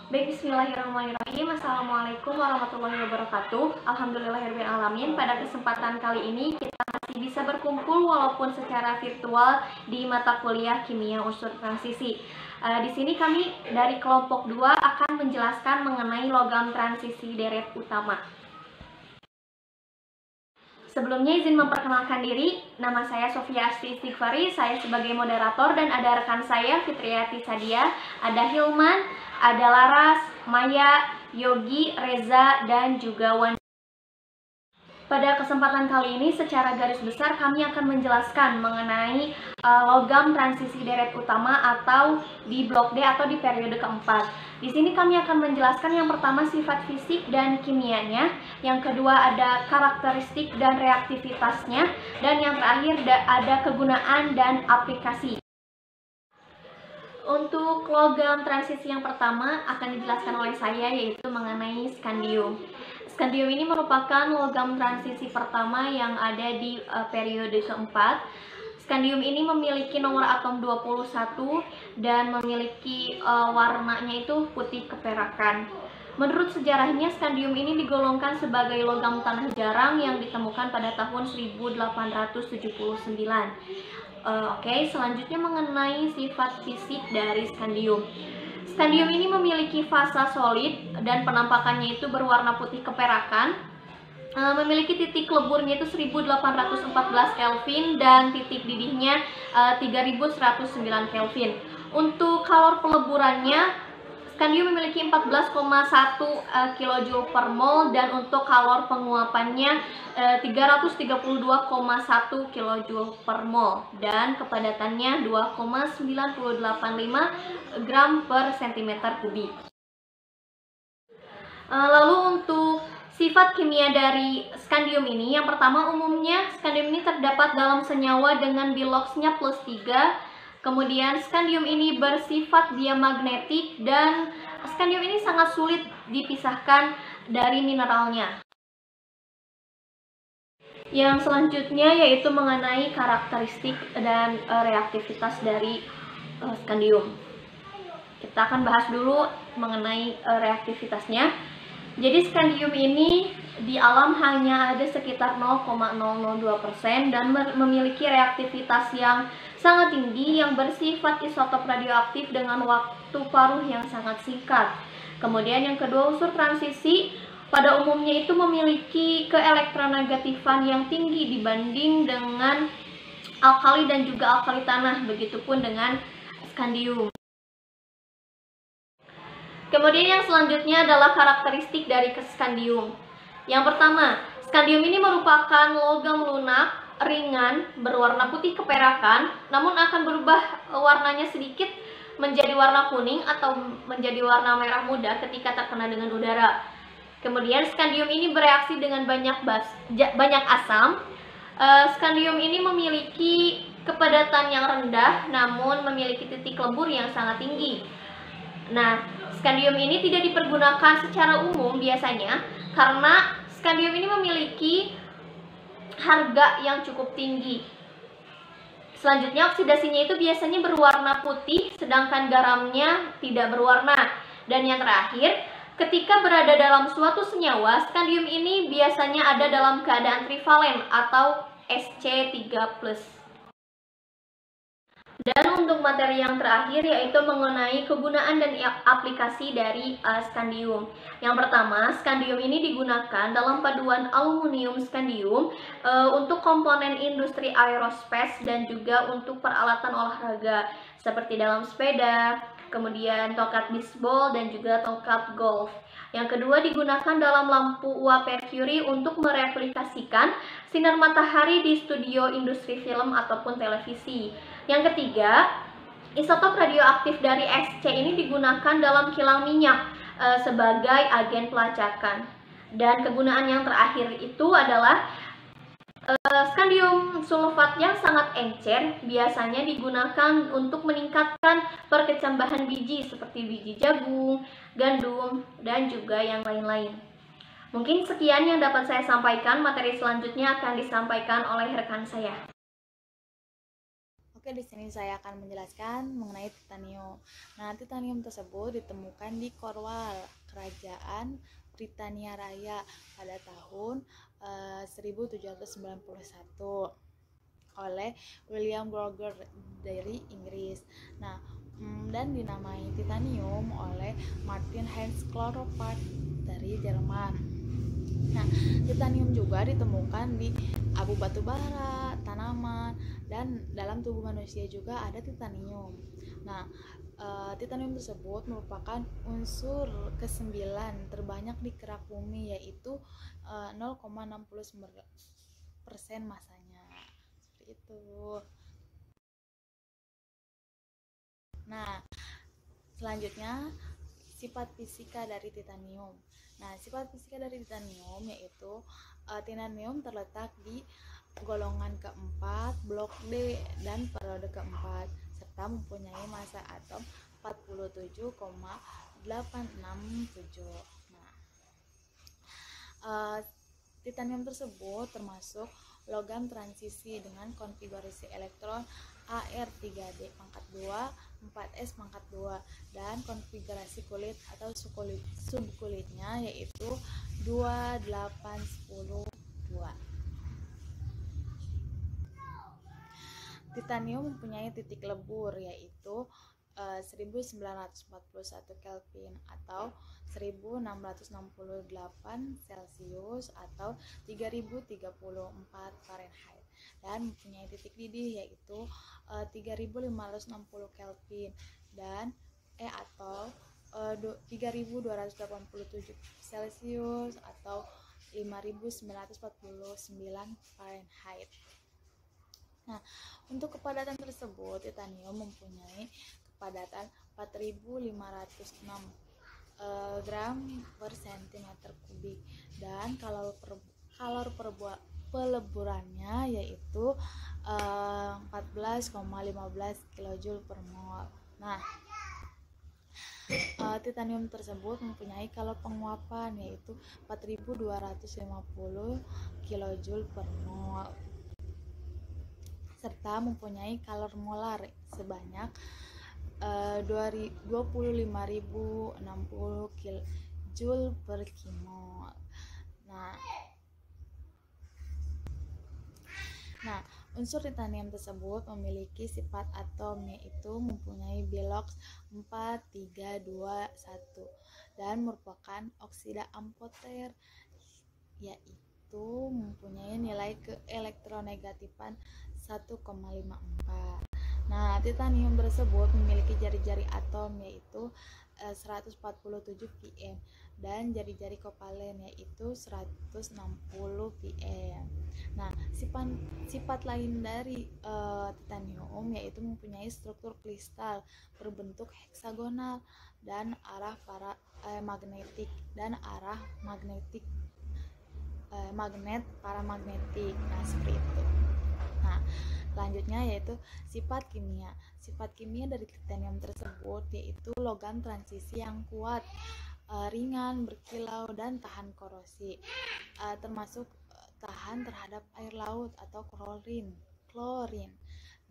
Baik, bismillahirrahmanirrahim. Assalamualaikum warahmatullahi wabarakatuh. Alhamdulillahirrahmanirrahim. Pada kesempatan kali ini kita masih bisa berkumpul walaupun secara virtual di mata kuliah Kimia Unsur Transisi. Di sini kami dari kelompok 2 akan menjelaskan mengenai logam transisi deret utama. Sebelumnya izin memperkenalkan diri, nama saya Sofia Asti Istighfari, saya sebagai moderator dan ada rekan saya Fitriati Sadia, ada Hilman, ada Laras, Maya, Yogi, Reza, dan juga Wan. Pada kesempatan kali ini secara garis besar kami akan menjelaskan mengenai logam transisi deret utama atau di blok D atau di periode keempat. Di sini kami akan menjelaskan yang pertama sifat fisik dan kimianya, yang kedua ada karakteristik dan reaktivitasnya, dan yang terakhir ada kegunaan dan aplikasi. Untuk logam transisi yang pertama akan dijelaskan oleh saya, yaitu mengenai skandium. Skandium ini merupakan logam transisi pertama yang ada di periode keempat. Skandium ini memiliki nomor atom 21 dan memiliki warnanya itu putih keperakan. Menurut sejarahnya, skandium ini digolongkan sebagai logam tanah jarang yang ditemukan pada tahun 1879. Selanjutnya mengenai sifat fisik dari skandium. Skandium ini memiliki fasa solid dan penampakannya itu berwarna putih keperakan. Memiliki titik leburnya itu 1814 Kelvin dan titik didihnya 3109 Kelvin. Untuk kalor peleburannya, skandium memiliki 14,1 kJ per mol dan untuk kalor penguapannya 332,1 kJ per mol dan kepadatannya 2,985 gram per cm kubik. Lalu untuk sifat kimia dari skandium ini, yang pertama umumnya skandium ini terdapat dalam senyawa dengan biloxnya plus 3. Kemudian skandium ini bersifat diamagnetik dan skandium ini sangat sulit dipisahkan dari mineralnya. Yang selanjutnya yaitu mengenai karakteristik dan reaktivitas dari skandium. Kita akan bahas dulu mengenai reaktivitasnya. Jadi skandium ini di alam hanya ada sekitar 0,002% dan memiliki reaktivitas yang sangat tinggi yang bersifat isotop radioaktif dengan waktu paruh yang sangat singkat. Kemudian yang kedua, unsur transisi pada umumnya itu memiliki keelektronegatifan yang tinggi dibanding dengan alkali dan juga alkali tanah, begitupun dengan skandium. Kemudian yang selanjutnya adalah karakteristik dari skandium. Yang pertama, skandium ini merupakan logam lunak, ringan, berwarna putih keperakan, namun akan berubah warnanya sedikit menjadi warna kuning atau menjadi warna merah muda ketika terkena dengan udara. Kemudian skandium ini bereaksi dengan banyak asam. Skandium ini memiliki kepadatan yang rendah, namun memiliki titik lebur yang sangat tinggi. Nah, skandium ini tidak dipergunakan secara umum biasanya karena skandium ini memiliki harga yang cukup tinggi. Selanjutnya, oksidasinya itu biasanya berwarna putih, sedangkan garamnya tidak berwarna. Dan yang terakhir, ketika berada dalam suatu senyawa, skandium ini biasanya ada dalam keadaan trivalen atau Sc3+. Dan untuk materi yang terakhir yaitu mengenai kegunaan dan aplikasi dari skandium. Yang pertama, skandium ini digunakan dalam paduan aluminium skandium untuk komponen industri aerospace dan juga untuk peralatan olahraga seperti dalam sepeda, kemudian tongkat bisbol dan juga tongkat golf. Yang kedua, digunakan dalam lampu uap merkuri untuk mereplikasikan sinar matahari di studio industri film ataupun televisi. Yang ketiga, isotop radioaktif dari Sc ini digunakan dalam kilang minyak sebagai agen pelacakan. Dan kegunaan yang terakhir itu adalah skandium sulfat yang sangat encer biasanya digunakan untuk meningkatkan perkecambahan biji seperti biji jagung, gandum, dan juga yang lain-lain. Mungkin sekian yang dapat saya sampaikan, materi selanjutnya akan disampaikan oleh rekan saya. Oke, di sini saya akan menjelaskan mengenai titanium. Nah, titanium tersebut ditemukan di Cornwall, Kerajaan Britania Raya pada tahun 1791 oleh William Burger dari Inggris. Nah, dan dinamai titanium oleh Martin Heinz Chloroplath dari Jerman. Nah, titanium juga ditemukan di abu batu bara, tanaman, dan dalam tubuh manusia juga ada titanium. Nah, titanium tersebut merupakan unsur ke-9 terbanyak di kerak bumi, yaitu 0,69% masanya. Seperti itu. Nah, selanjutnya sifat fisika dari titanium. Nah, sifat fisika dari titanium yaitu titanium terletak di golongan keempat, blok D dan periode keempat, serta mempunyai massa atom 47,867. Nah, titanium tersebut termasuk logam transisi dengan konfigurasi elektron Ar3d pangkat 2, 4s pangkat 2, dan konfigurasi kulit atau subkulitnya yaitu 2810 2. Titanium mempunyai titik lebur yaitu 1941 Kelvin atau 1668 Celcius atau 3034 Fahrenheit, dan mempunyai titik didih yaitu 3560 Kelvin dan atau 3287 Celcius atau 5949 Fahrenheit. Nah, untuk kepadatan tersebut, titanium mempunyai kepadatan 4506 gram per cm kubik, dan peleburannya yaitu 14,15 kJ per mol. Nah, titanium tersebut mempunyai kalor penguapan yaitu 4250 kJ per mol, serta mempunyai kalor molar sebanyak 25.060 Joule per kimol. Nah, unsur titanium tersebut memiliki sifat atom yaitu mempunyai bilox 4321 dan merupakan oksida amphoter, yaitu mempunyai nilai keelektronegatifan 1,54. Nah, titanium tersebut memiliki jari-jari atom yaitu 147 pm dan jari-jari kovalen yaitu 160 pm. Nah, sifat lain dari titanium yaitu mempunyai struktur kristal berbentuk heksagonal dan arah magnet paramagnetik. Nah, seperti itu. Nah, selanjutnya yaitu sifat kimia. Sifat kimia dari titanium tersebut yaitu logam transisi yang kuat, ringan, berkilau, dan tahan korosi, termasuk tahan terhadap air laut atau klorin.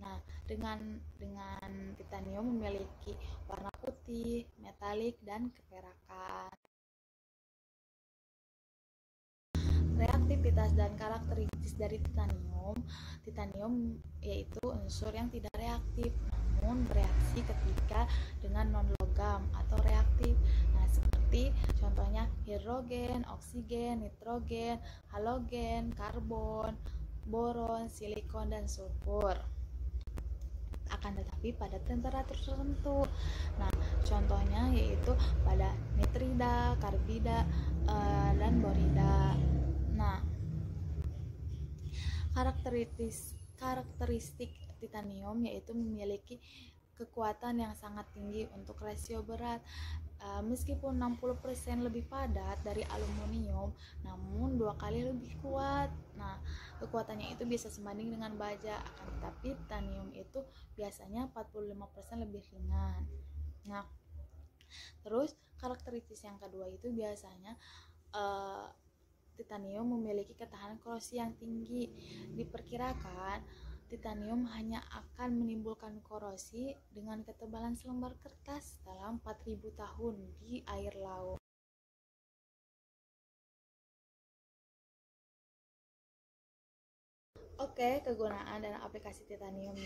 Nah, dengan titanium memiliki warna putih, metalik, dan keperakan. Reaktivitas dan karakteristik dari titanium yaitu unsur yang tidak reaktif namun bereaksi ketika dengan non-logam atau reaktif. Nah, seperti contohnya hidrogen, oksigen, nitrogen, halogen, karbon, boron, silikon, dan sulfur. Akan tetapi pada temperatur tertentu. Nah, contohnya yaitu pada nitrida, karbida, dan borida. Nah, karakteristik titanium yaitu memiliki kekuatan yang sangat tinggi untuk rasio berat. Meskipun 60% lebih padat dari aluminium, namun 2 kali lebih kuat. Nah, kekuatannya itu bisa sebanding dengan baja, akan tetapi titanium itu biasanya 45% lebih ringan. Nah, terus karakteristik yang kedua itu biasanya titanium memiliki ketahanan korosi yang tinggi. Diperkirakan titanium hanya akan menimbulkan korosi dengan ketebalan selembar kertas dalam 4.000 tahun di air laut. Oke, kegunaan dan aplikasi titanium.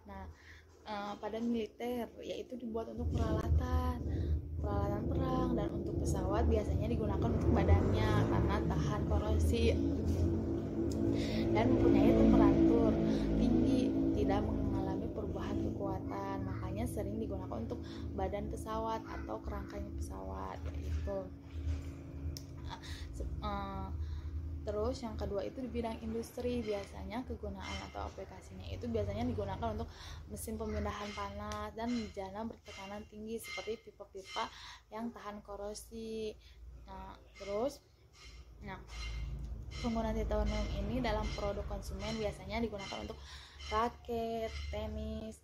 Nah, pada militer yaitu dibuat untuk peralatan perang, dan untuk pesawat biasanya digunakan untuk badannya karena tahan korosi dan mempunyai temperatur tinggi, tidak mengalami perubahan kekuatan, makanya sering digunakan untuk badan pesawat atau kerangkanya pesawat gitu. Terus yang kedua itu di bidang industri, biasanya kegunaan atau aplikasinya itu biasanya digunakan untuk mesin pemindahan panas dan bejana bertekanan tinggi seperti pipa-pipa yang tahan korosi. Penggunaan titanium ini dalam produk konsumen biasanya digunakan untuk raket, tenis,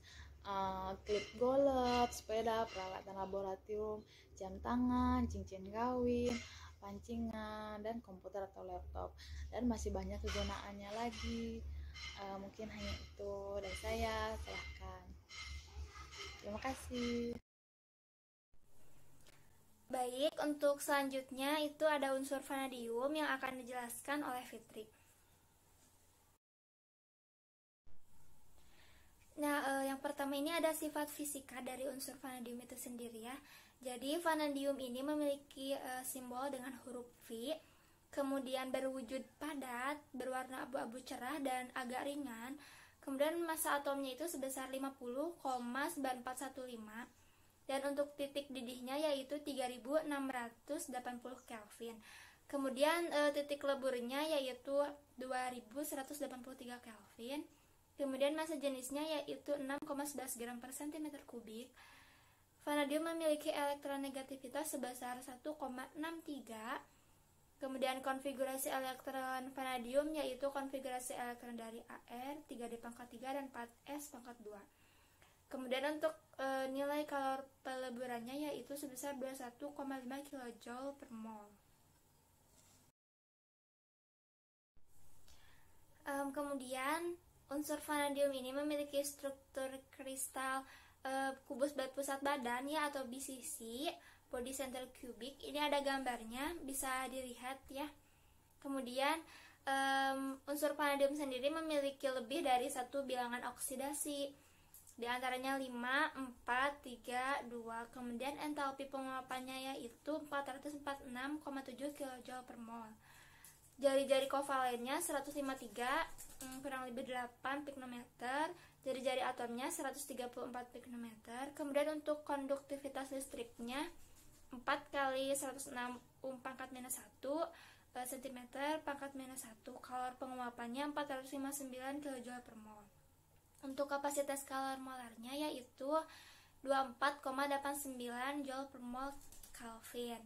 klip golf, sepeda, peralatan laboratorium, jam tangan, cincin kawin, pancingan, dan komputer atau laptop, dan masih banyak kegunaannya lagi. Mungkin hanya itu dari saya, silahkan. Terima kasih. Baik, untuk selanjutnya itu ada unsur vanadium yang akan dijelaskan oleh Fitri. Nah, yang pertama ini ada sifat fisika dari unsur vanadium itu sendiri ya. Jadi vanadium ini memiliki simbol dengan huruf V, kemudian berwujud padat, berwarna abu-abu cerah dan agak ringan. Kemudian massa atomnya itu sebesar 50,9415. Dan untuk titik didihnya yaitu 3680 Kelvin. Kemudian titik leburnya yaitu 2183 Kelvin. Kemudian massa jenisnya yaitu 6,11 gram per cm kubik. Vanadium memiliki elektronegativitas sebesar 1,63. Kemudian konfigurasi elektron vanadium yaitu konfigurasi elektron dari Ar, 3d pangkat 3 dan 4s pangkat 2. Kemudian untuk nilai kalor peleburannya yaitu sebesar 21,5 kJ per mol. Kemudian unsur vanadium ini memiliki struktur kristal kubus pusat badan ya atau BCC, body center cubic. Ini ada gambarnya, bisa dilihat ya. Kemudian unsur vanadium sendiri memiliki lebih dari satu bilangan oksidasi. Di antaranya 5, 4, 3, 2. Kemudian entalpi penguapannya yaitu 446,7 kJ per mol. Jari-jari kovalennya 153 kurang lebih 8 piknometer. Jari-jari atomnya 134 piknometer. Kemudian untuk konduktivitas listriknya 4 kali 106 pangkat minus 1 cm pangkat minus 1. Kalor penguapannya 459 kJ per mol. Untuk kapasitas kalor molarnya yaitu 24,89 Joule per mol Kelvin.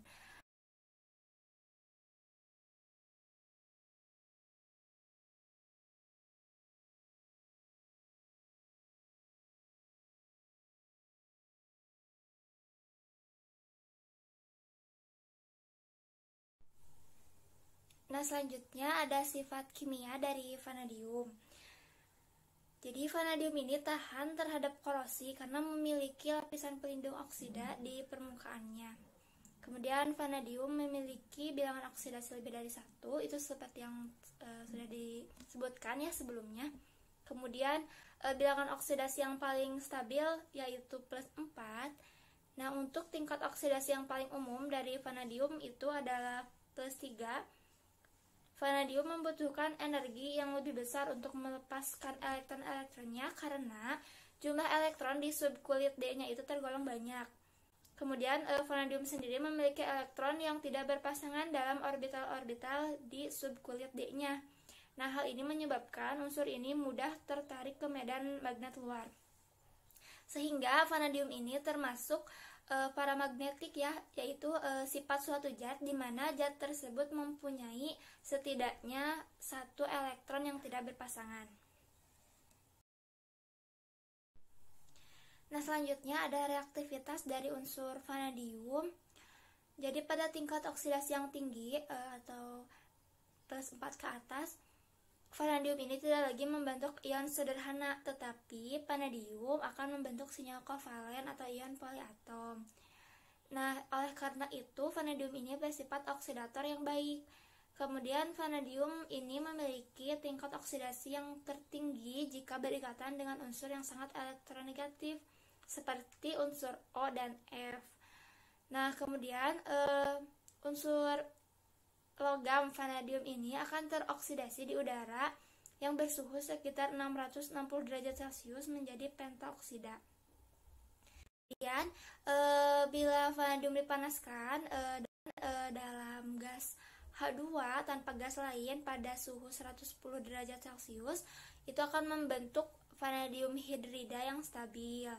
Nah, selanjutnya ada sifat kimia dari vanadium. Jadi vanadium ini tahan terhadap korosi karena memiliki lapisan pelindung oksida di permukaannya. Kemudian vanadium memiliki bilangan oksidasi lebih dari 1, itu seperti yang sudah disebutkan ya sebelumnya. Kemudian bilangan oksidasi yang paling stabil yaitu plus 4. Nah, untuk tingkat oksidasi yang paling umum dari vanadium itu adalah plus 3. Vanadium membutuhkan energi yang lebih besar untuk melepaskan elektron-elektronnya karena jumlah elektron di subkulit D-nya itu tergolong banyak. Kemudian vanadium sendiri memiliki elektron yang tidak berpasangan dalam orbital-orbital di subkulit D-nya. Nah, hal ini menyebabkan unsur ini mudah tertarik ke medan magnet luar. Sehingga vanadium ini termasuk paramagnetik ya, yaitu sifat suatu zat di mana zat tersebut mempunyai setidaknya satu elektron yang tidak berpasangan. Nah, selanjutnya ada reaktivitas dari unsur vanadium. Jadi pada tingkat oksidasi yang tinggi atau plus 4 ke atas, vanadium ini tidak lagi membentuk ion sederhana, tetapi vanadium akan membentuk sinyal kovalen atau ion poliatom. Nah, oleh karena itu vanadium ini bersifat oksidator yang baik. Kemudian vanadium ini memiliki tingkat oksidasi yang tertinggi jika berikatan dengan unsur yang sangat elektronegatif seperti unsur O dan F. Nah, kemudian unsur logam vanadium ini akan teroksidasi di udara yang bersuhu sekitar 660 derajat Celcius menjadi pentaoksida. Kemudian bila vanadium dipanaskan dalam gas H2 tanpa gas lain pada suhu 110 derajat Celcius, itu akan membentuk vanadium hidrida yang stabil.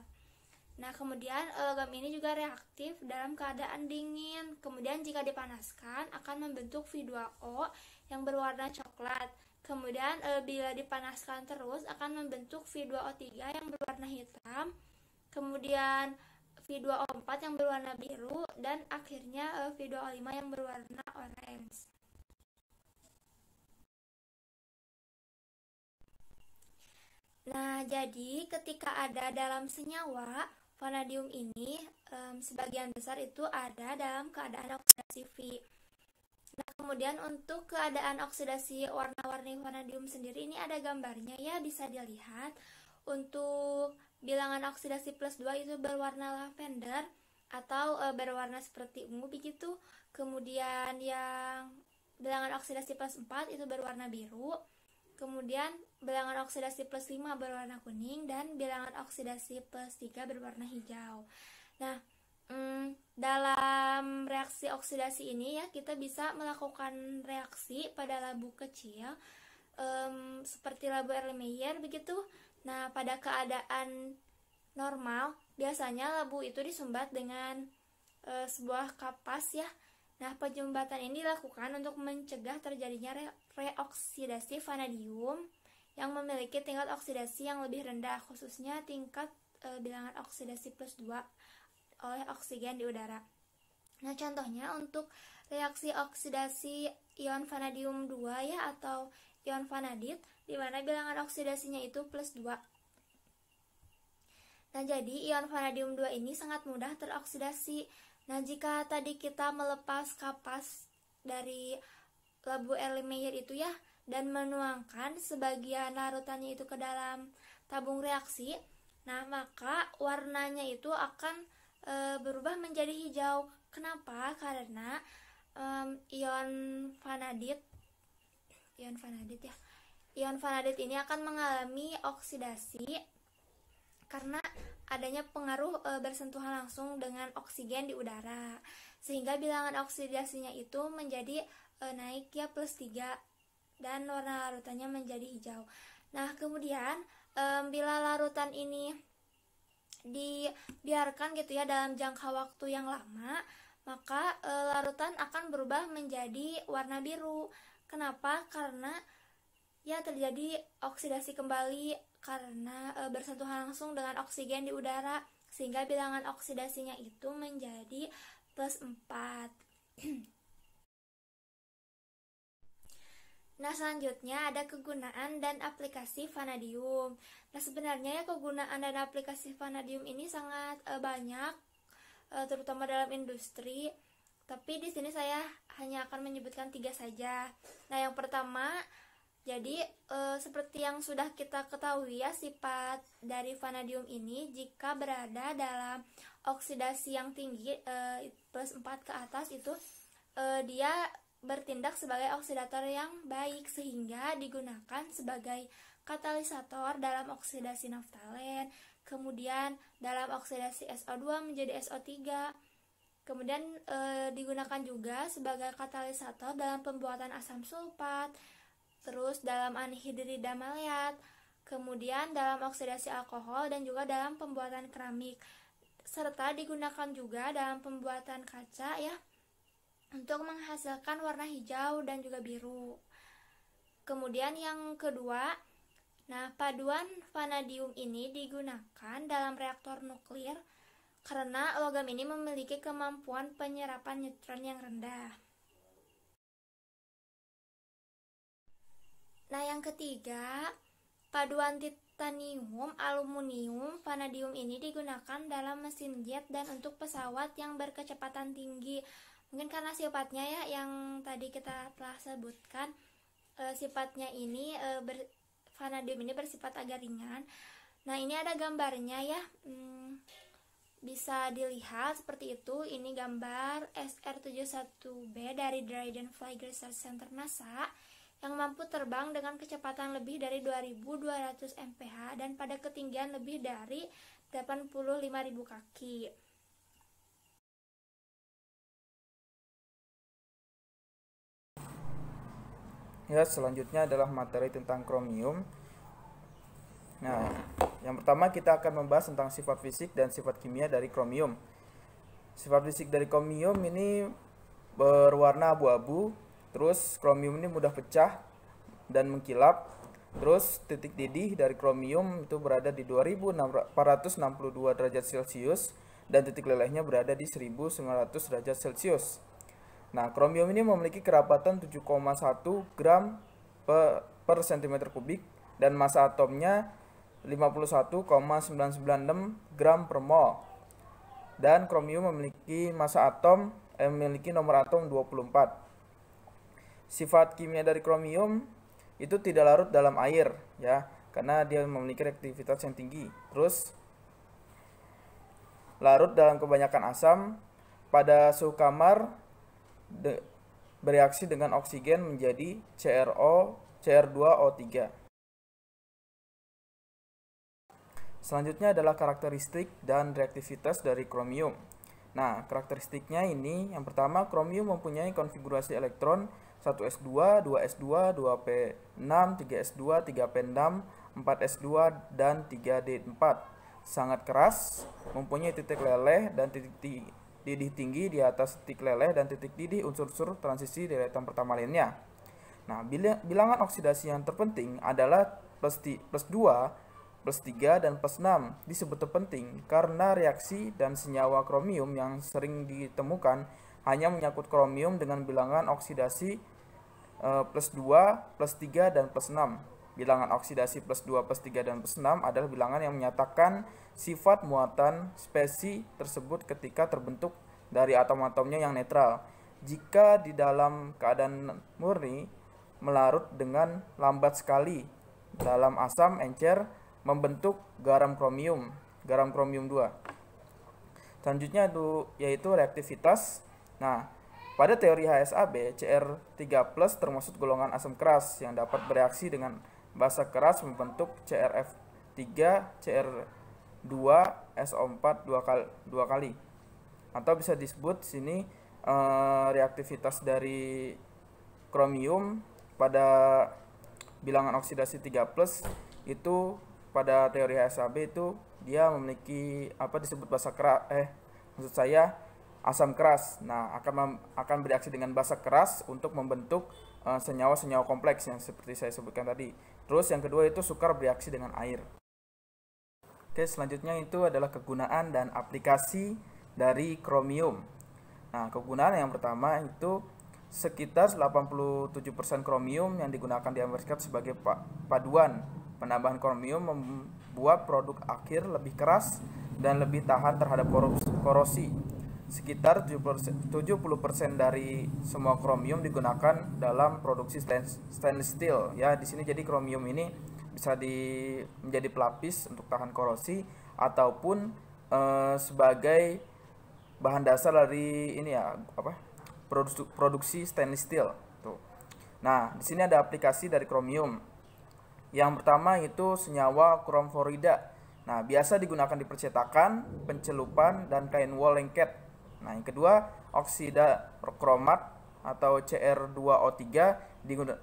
Nah, kemudian logam ini juga reaktif dalam keadaan dingin. Kemudian jika dipanaskan akan membentuk V2O yang berwarna coklat. Kemudian bila dipanaskan terus akan membentuk V2O3 yang berwarna hitam. Kemudian V2O4 yang berwarna biru, dan akhirnya V2O5 yang berwarna orange. Nah, jadi ketika ada dalam senyawa, vanadium ini sebagian besar itu ada dalam keadaan oksidasi V. Nah, kemudian untuk keadaan oksidasi warna-warni vanadium sendiri ini ada gambarnya ya, bisa dilihat. Untuk bilangan oksidasi plus 2 itu berwarna lavender atau berwarna seperti ungu begitu. Kemudian yang bilangan oksidasi plus 4 itu berwarna biru. Kemudian bilangan oksidasi plus 5 berwarna kuning, dan bilangan oksidasi plus 3 berwarna hijau. Nah, dalam reaksi oksidasi ini ya, kita bisa melakukan reaksi pada labu kecil seperti labu Erlenmeyer begitu. Nah, pada keadaan normal biasanya labu itu disumbat dengan sebuah kapas ya. Nah, penyumbatan ini dilakukan untuk mencegah terjadinya reoksidasi vanadium yang memiliki tingkat oksidasi yang lebih rendah, khususnya tingkat bilangan oksidasi plus 2 oleh oksigen di udara. Nah, contohnya untuk reaksi oksidasi ion vanadium 2 ya, atau ion vanadit, di mana bilangan oksidasinya itu plus 2. Nah, jadi ion vanadium 2 ini sangat mudah teroksidasi. Nah, jika tadi kita melepas kapas dari labu Erlenmeyer itu ya, dan menuangkan sebagian larutannya itu ke dalam tabung reaksi, nah maka warnanya itu akan berubah menjadi hijau. Kenapa? Karena ion vanadit ya, ion vanadit ini akan mengalami oksidasi karena adanya pengaruh bersentuhan langsung dengan oksigen di udara, sehingga bilangan oksidasinya itu menjadi naik ya plus 3, dan warna larutannya menjadi hijau. Nah, kemudian bila larutan ini dibiarkan gitu ya dalam jangka waktu yang lama, maka larutan akan berubah menjadi warna biru. Kenapa? Karena ya terjadi oksidasi kembali karena bersentuhan langsung dengan oksigen di udara, sehingga bilangan oksidasinya itu menjadi plus 4. Nah, selanjutnya ada kegunaan dan aplikasi vanadium. Nah, sebenarnya ya kegunaan dan aplikasi vanadium ini sangat banyak, terutama dalam industri. Tapi di sini saya hanya akan menyebutkan 3 saja. Nah, yang pertama, jadi seperti yang sudah kita ketahui ya, sifat dari vanadium ini jika berada dalam oksidasi yang tinggi plus 4 ke atas itu dia bertindak sebagai oksidator yang baik, sehingga digunakan sebagai katalisator dalam oksidasi naftalen, kemudian dalam oksidasi SO2 menjadi SO3, kemudian digunakan juga sebagai katalisator dalam pembuatan asam sulfat, terus dalam anhidrida maleat, kemudian dalam oksidasi alkohol, dan juga dalam pembuatan keramik, serta digunakan juga dalam pembuatan kaca ya, untuk menghasilkan warna hijau dan juga biru. Kemudian yang kedua, nah paduan vanadium ini digunakan dalam reaktor nuklir karena logam ini memiliki kemampuan penyerapan neutron yang rendah. Nah, yang ketiga, paduan titanium, aluminium, vanadium ini digunakan dalam mesin jet dan untuk pesawat yang berkecepatan tinggi. Mungkin karena sifatnya ya yang tadi kita telah sebutkan, sifatnya ini vanadium ini bersifat agak ringan. Nah, ini ada gambarnya ya, bisa dilihat seperti itu. Ini gambar SR-71B dari Dryden Flight Research Center NASA yang mampu terbang dengan kecepatan lebih dari 2.200 mph dan pada ketinggian lebih dari 85.000 kaki. Ya, selanjutnya adalah materi tentang kromium. Nah, yang pertama kita akan membahas tentang sifat fisik dan sifat kimia dari kromium. Sifat fisik dari kromium ini berwarna abu-abu. Terus kromium ini mudah pecah dan mengkilap. Terus titik didih dari kromium itu berada di 2462 derajat Celcius dan titik lelehnya berada di 1900 derajat Celcius. Nah, kromium ini memiliki kerapatan 7,1 gram per cm kubik dan massa atomnya 51,996 gram per mol. Dan kromium memiliki memiliki nomor atom 24. Sifat kimia dari kromium itu tidak larut dalam air ya, karena dia memiliki reaktivitas yang tinggi. Terus larut dalam kebanyakan asam pada suhu kamar bereaksi dengan oksigen menjadi CR2O3. Selanjutnya adalah karakteristik dan reaktivitas dari kromium. Nah, karakteristiknya ini yang pertama, kromium mempunyai konfigurasi elektron 1s2, 2s2, 2p6, 3s2, 3p6, 4s2, dan 3d4. Sangat keras, mempunyai titik leleh dan titik didih tinggi di atas titik leleh dan titik didih unsur-unsur transisi deretan pertama lainnya. Nah, bilangan oksidasi yang terpenting adalah plus 2, plus 3, dan plus 6 disebut terpenting karena reaksi dan senyawa kromium yang sering ditemukan hanya menyangkut kromium dengan bilangan oksidasi plus 2, plus 3, dan plus 6. Bilangan oksidasi plus 2, plus 3, dan plus 6 adalah bilangan yang menyatakan sifat muatan spesi tersebut ketika terbentuk dari atom-atomnya yang netral. Jika di dalam keadaan murni, melarut dengan lambat sekali dalam asam encer membentuk garam kromium 2. Selanjutnya yaitu reaktivitas. Nah, pada teori HSAB, Cr3+ termasuk golongan asam keras yang dapat bereaksi dengan basa keras membentuk CrF3, Cr2SO4 dua kali. Atau bisa disebut sini reaktivitas dari kromium pada bilangan oksidasi 3+ itu pada teori HSAB itu dia memiliki disebut basa keras, asam keras. Nah, akan bereaksi dengan basa keras untuk membentuk senyawa-senyawa kompleks yang seperti saya sebutkan tadi. Terus yang kedua itu sukar bereaksi dengan air. Oke, selanjutnya itu adalah kegunaan dan aplikasi dari kromium. Nah, kegunaan yang pertama itu sekitar 87% kromium yang digunakan di Amerika sebagai paduan. Penambahan kromium membuat produk akhir lebih keras dan lebih tahan terhadap korosi. Sekitar 70% dari semua kromium digunakan dalam produksi stainless steel. Ya, di sini jadi kromium ini bisa menjadi pelapis untuk tahan korosi ataupun sebagai bahan dasar dari produksi stainless steel. Tuh. Nah, di sini ada aplikasi dari kromium. Yang pertama itu senyawa kromforida. Nah, biasa digunakan di percetakan, pencelupan, dan kain wol lengket. Nah, yang kedua, oksida kromat atau Cr2O3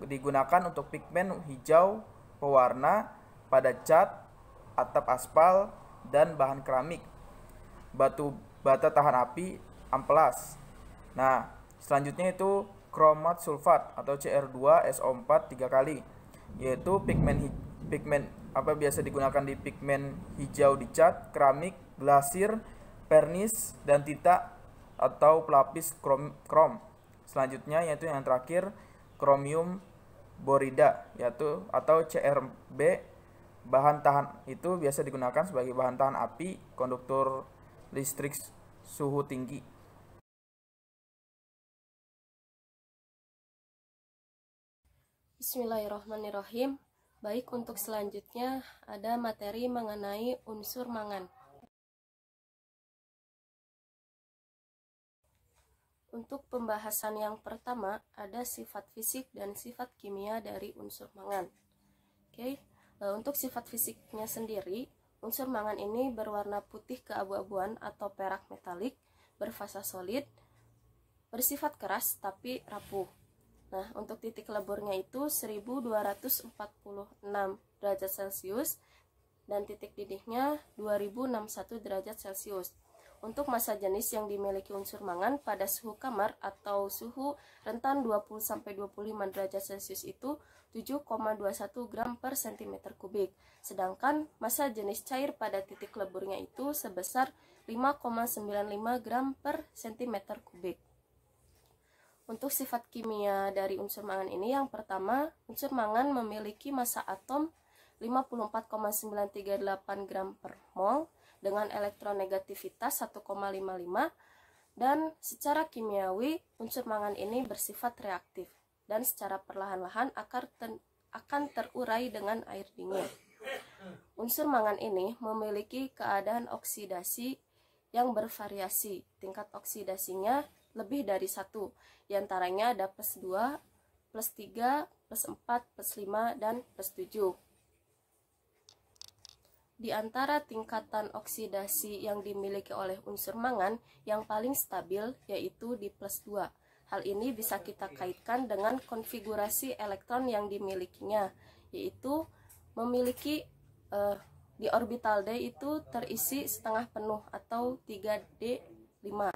digunakan untuk pigmen hijau pewarna pada cat, atap aspal, dan bahan keramik. Batu bata tahan api, amplas. Nah, selanjutnya itu kromat sulfat atau Cr2SO4 3 kali. Yaitu pigmen biasa digunakan di pigmen hijau di cat, keramik, glasir, pernis, dan tinta atau pelapis krom. Selanjutnya yaitu yang terakhir kromium borida yaitu atau CRB. Bahan tahan itu biasa digunakan sebagai bahan tahan api, konduktor listrik suhu tinggi. Bismillahirrahmanirrahim. Baik, untuk selanjutnya ada materi mengenai unsur mangan. Untuk pembahasan yang pertama ada sifat fisik dan sifat kimia dari unsur mangan. Oke. Untuk sifat fisiknya sendiri, unsur mangan ini berwarna putih keabu-abuan atau perak metalik, berfasa solid, bersifat keras tapi rapuh. Nah, untuk titik leburnya itu 1246 derajat Celcius dan titik didihnya 2061 derajat Celcius. Untuk massa jenis yang dimiliki unsur mangan pada suhu kamar atau suhu rentan 20-25 derajat Celcius itu 7,21 gram per cm kubik. Sedangkan massa jenis cair pada titik leburnya itu sebesar 5,95 gram per cm kubik. Untuk sifat kimia dari unsur mangan ini, yang pertama, unsur mangan memiliki massa atom 54,938 gram per mol dengan elektronegativitas 1,55 dan secara kimiawi unsur mangan ini bersifat reaktif dan secara perlahan-lahan akan terurai dengan air dingin. Unsur mangan ini memiliki keadaan oksidasi yang bervariasi. Tingkat oksidasinya lebih dari 1, diantaranya ada +2, +3, +4, +5, dan +7. Di antara tingkatan oksidasi yang dimiliki oleh unsur mangan, yang paling stabil yaitu di +2. Hal ini bisa kita kaitkan dengan konfigurasi elektron yang dimilikinya, yaitu memiliki di orbital D itu terisi setengah penuh atau 3D5.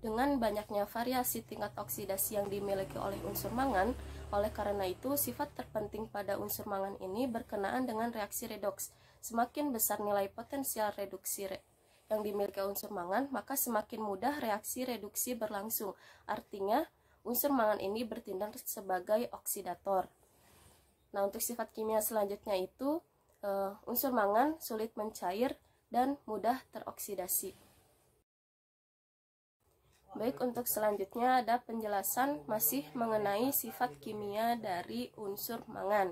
Dengan banyaknya variasi tingkat oksidasi yang dimiliki oleh unsur mangan, oleh karena itu sifat terpenting pada unsur mangan ini berkenaan dengan reaksi redoks. Semakin besar nilai potensial reduksi yang dimiliki unsur mangan, maka semakin mudah reaksi reduksi berlangsung. Artinya, unsur mangan ini bertindak sebagai oksidator. Nah, untuk sifat kimia selanjutnya itu, unsur mangan sulit mencair dan mudah teroksidasi. Baik, untuk selanjutnya ada penjelasan masih mengenai sifat kimia dari unsur mangan.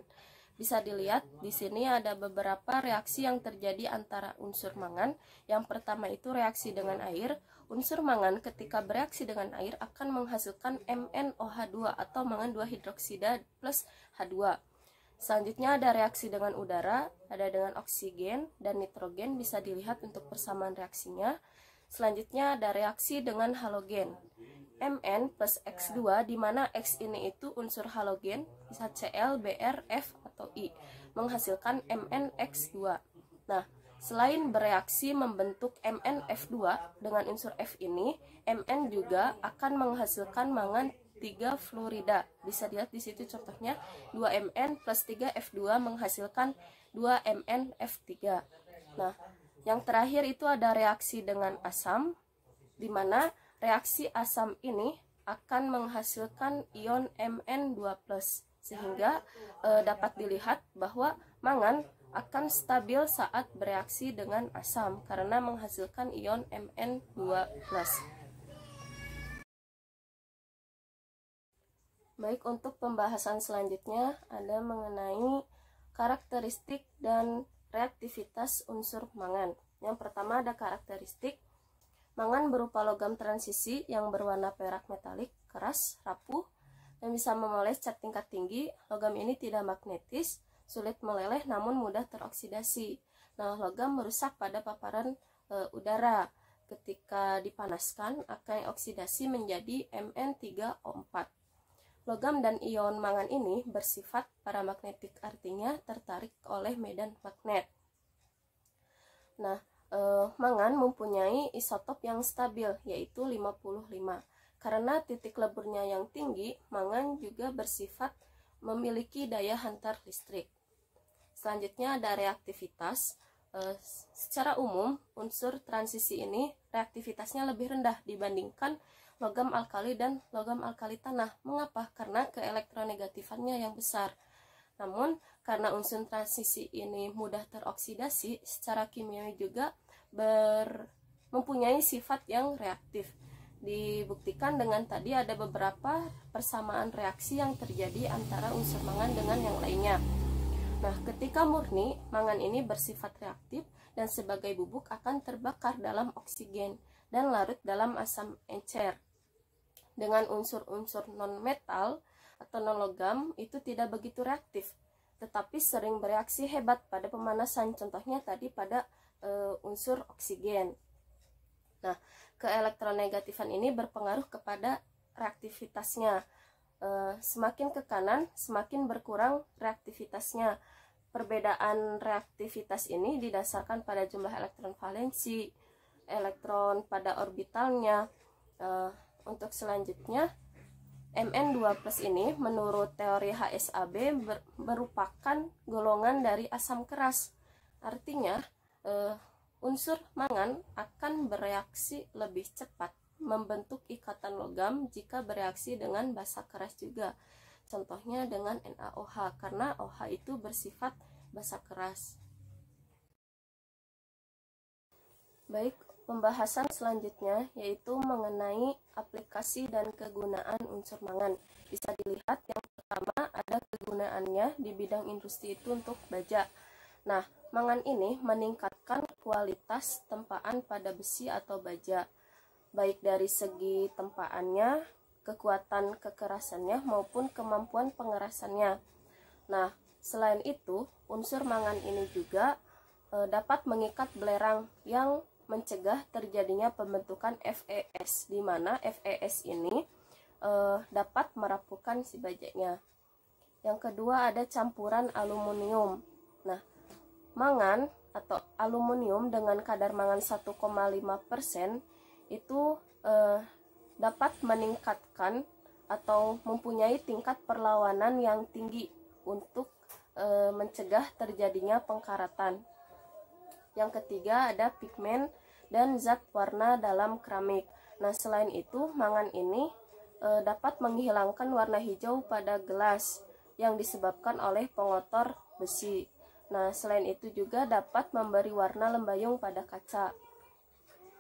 Bisa dilihat di sini ada beberapa reaksi yang terjadi antara unsur mangan. Yang pertama itu reaksi dengan air. Unsur mangan ketika bereaksi dengan air akan menghasilkan MnOH2 atau mangan 2 hidroksida plus H2. Selanjutnya ada reaksi dengan udara, ada dengan oksigen dan nitrogen, bisa dilihat untuk persamaan reaksinya. Selanjutnya ada reaksi dengan halogen, Mn plus X2, di mana X ini itu unsur halogen, bisa Cl, Br, F, atau I, menghasilkan MnX2. Nah, selain bereaksi membentuk MnF2 dengan unsur F ini, Mn juga akan menghasilkan mangan 3 fluorida. Bisa dilihat di situ contohnya 2Mn plus 3F2 menghasilkan 2MnF3. Nah, yang terakhir itu ada reaksi dengan asam, di mana reaksi asam ini akan menghasilkan ion Mn2+, sehingga dapat dilihat bahwa mangan akan stabil saat bereaksi dengan asam karena menghasilkan ion Mn2+. Baik, untuk pembahasan selanjutnya ada mengenai karakteristik dan reaktivitas unsur mangan. Yang pertama ada karakteristik. Mangan berupa logam transisi yang berwarna perak metalik, keras, rapuh, dan bisa memoles cat tingkat tinggi. Logam ini tidak magnetis, sulit meleleh namun mudah teroksidasi. Nah, logam merusak pada paparan udara. Ketika dipanaskan akan oksidasi menjadi Mn3O4. Logam dan ion mangan ini bersifat paramagnetik, artinya tertarik oleh medan magnet. Nah, mangan mempunyai isotop yang stabil, yaitu 55. Karena titik leburnya yang tinggi, mangan juga bersifat memiliki daya hantar listrik. Selanjutnya ada reaktivitas. Secara umum, unsur transisi ini reaktivitasnya lebih rendah dibandingkan logam alkali dan logam alkali tanah. Mengapa? Karena keelektronegatifannya yang besar. Namun, karena unsur transisi ini mudah teroksidasi, secara kimiawi juga mempunyai sifat yang reaktif. Dibuktikan dengan tadi ada beberapa persamaan reaksi yang terjadi antara unsur mangan dengan yang lainnya. Nah, ketika murni, mangan ini bersifat reaktif dan sebagai bubuk akan terbakar dalam oksigen dan larut dalam asam encer. Dengan unsur-unsur non-metal atau non-logam itu tidak begitu reaktif, tetapi sering bereaksi hebat pada pemanasan, contohnya tadi pada unsur oksigen. Nah, keelektronegatifan ini berpengaruh kepada reaktivitasnya. Semakin ke kanan, semakin berkurang reaktivitasnya. Perbedaan reaktivitas ini didasarkan pada jumlah elektron valensi, elektron pada orbitalnya. Untuk selanjutnya, Mn2+ ini menurut teori HSAB merupakan golongan dari asam keras. Artinya, unsur mangan akan bereaksi lebih cepat membentuk ikatan logam jika bereaksi dengan basa keras juga. Contohnya dengan NaOH, karena OH itu bersifat basa keras. Baik, pembahasan selanjutnya yaitu mengenai aplikasi dan kegunaan unsur mangan. Bisa dilihat yang pertama ada kegunaannya di bidang industri itu untuk baja. Nah, mangan ini meningkatkan kualitas tempaan pada besi atau baja, baik dari segi tempaannya, kekuatan kekerasannya, maupun kemampuan pengerasannya. Nah, selain itu, unsur mangan ini juga dapat mengikat belerang yang mencegah terjadinya pembentukan FeS, di mana FeS ini dapat merapuhkan si bajanya. Yang kedua ada campuran aluminium. Nah, mangan atau aluminium dengan kadar mangan 1,5% itu dapat meningkatkan atau mempunyai tingkat perlawanan yang tinggi untuk mencegah terjadinya pengkaratan. Yang ketiga ada pigmen dan zat warna dalam keramik. Nah, selain itu, mangan ini dapat menghilangkan warna hijau pada gelas yang disebabkan oleh pengotor besi. Nah, selain itu juga dapat memberi warna lembayung pada kaca.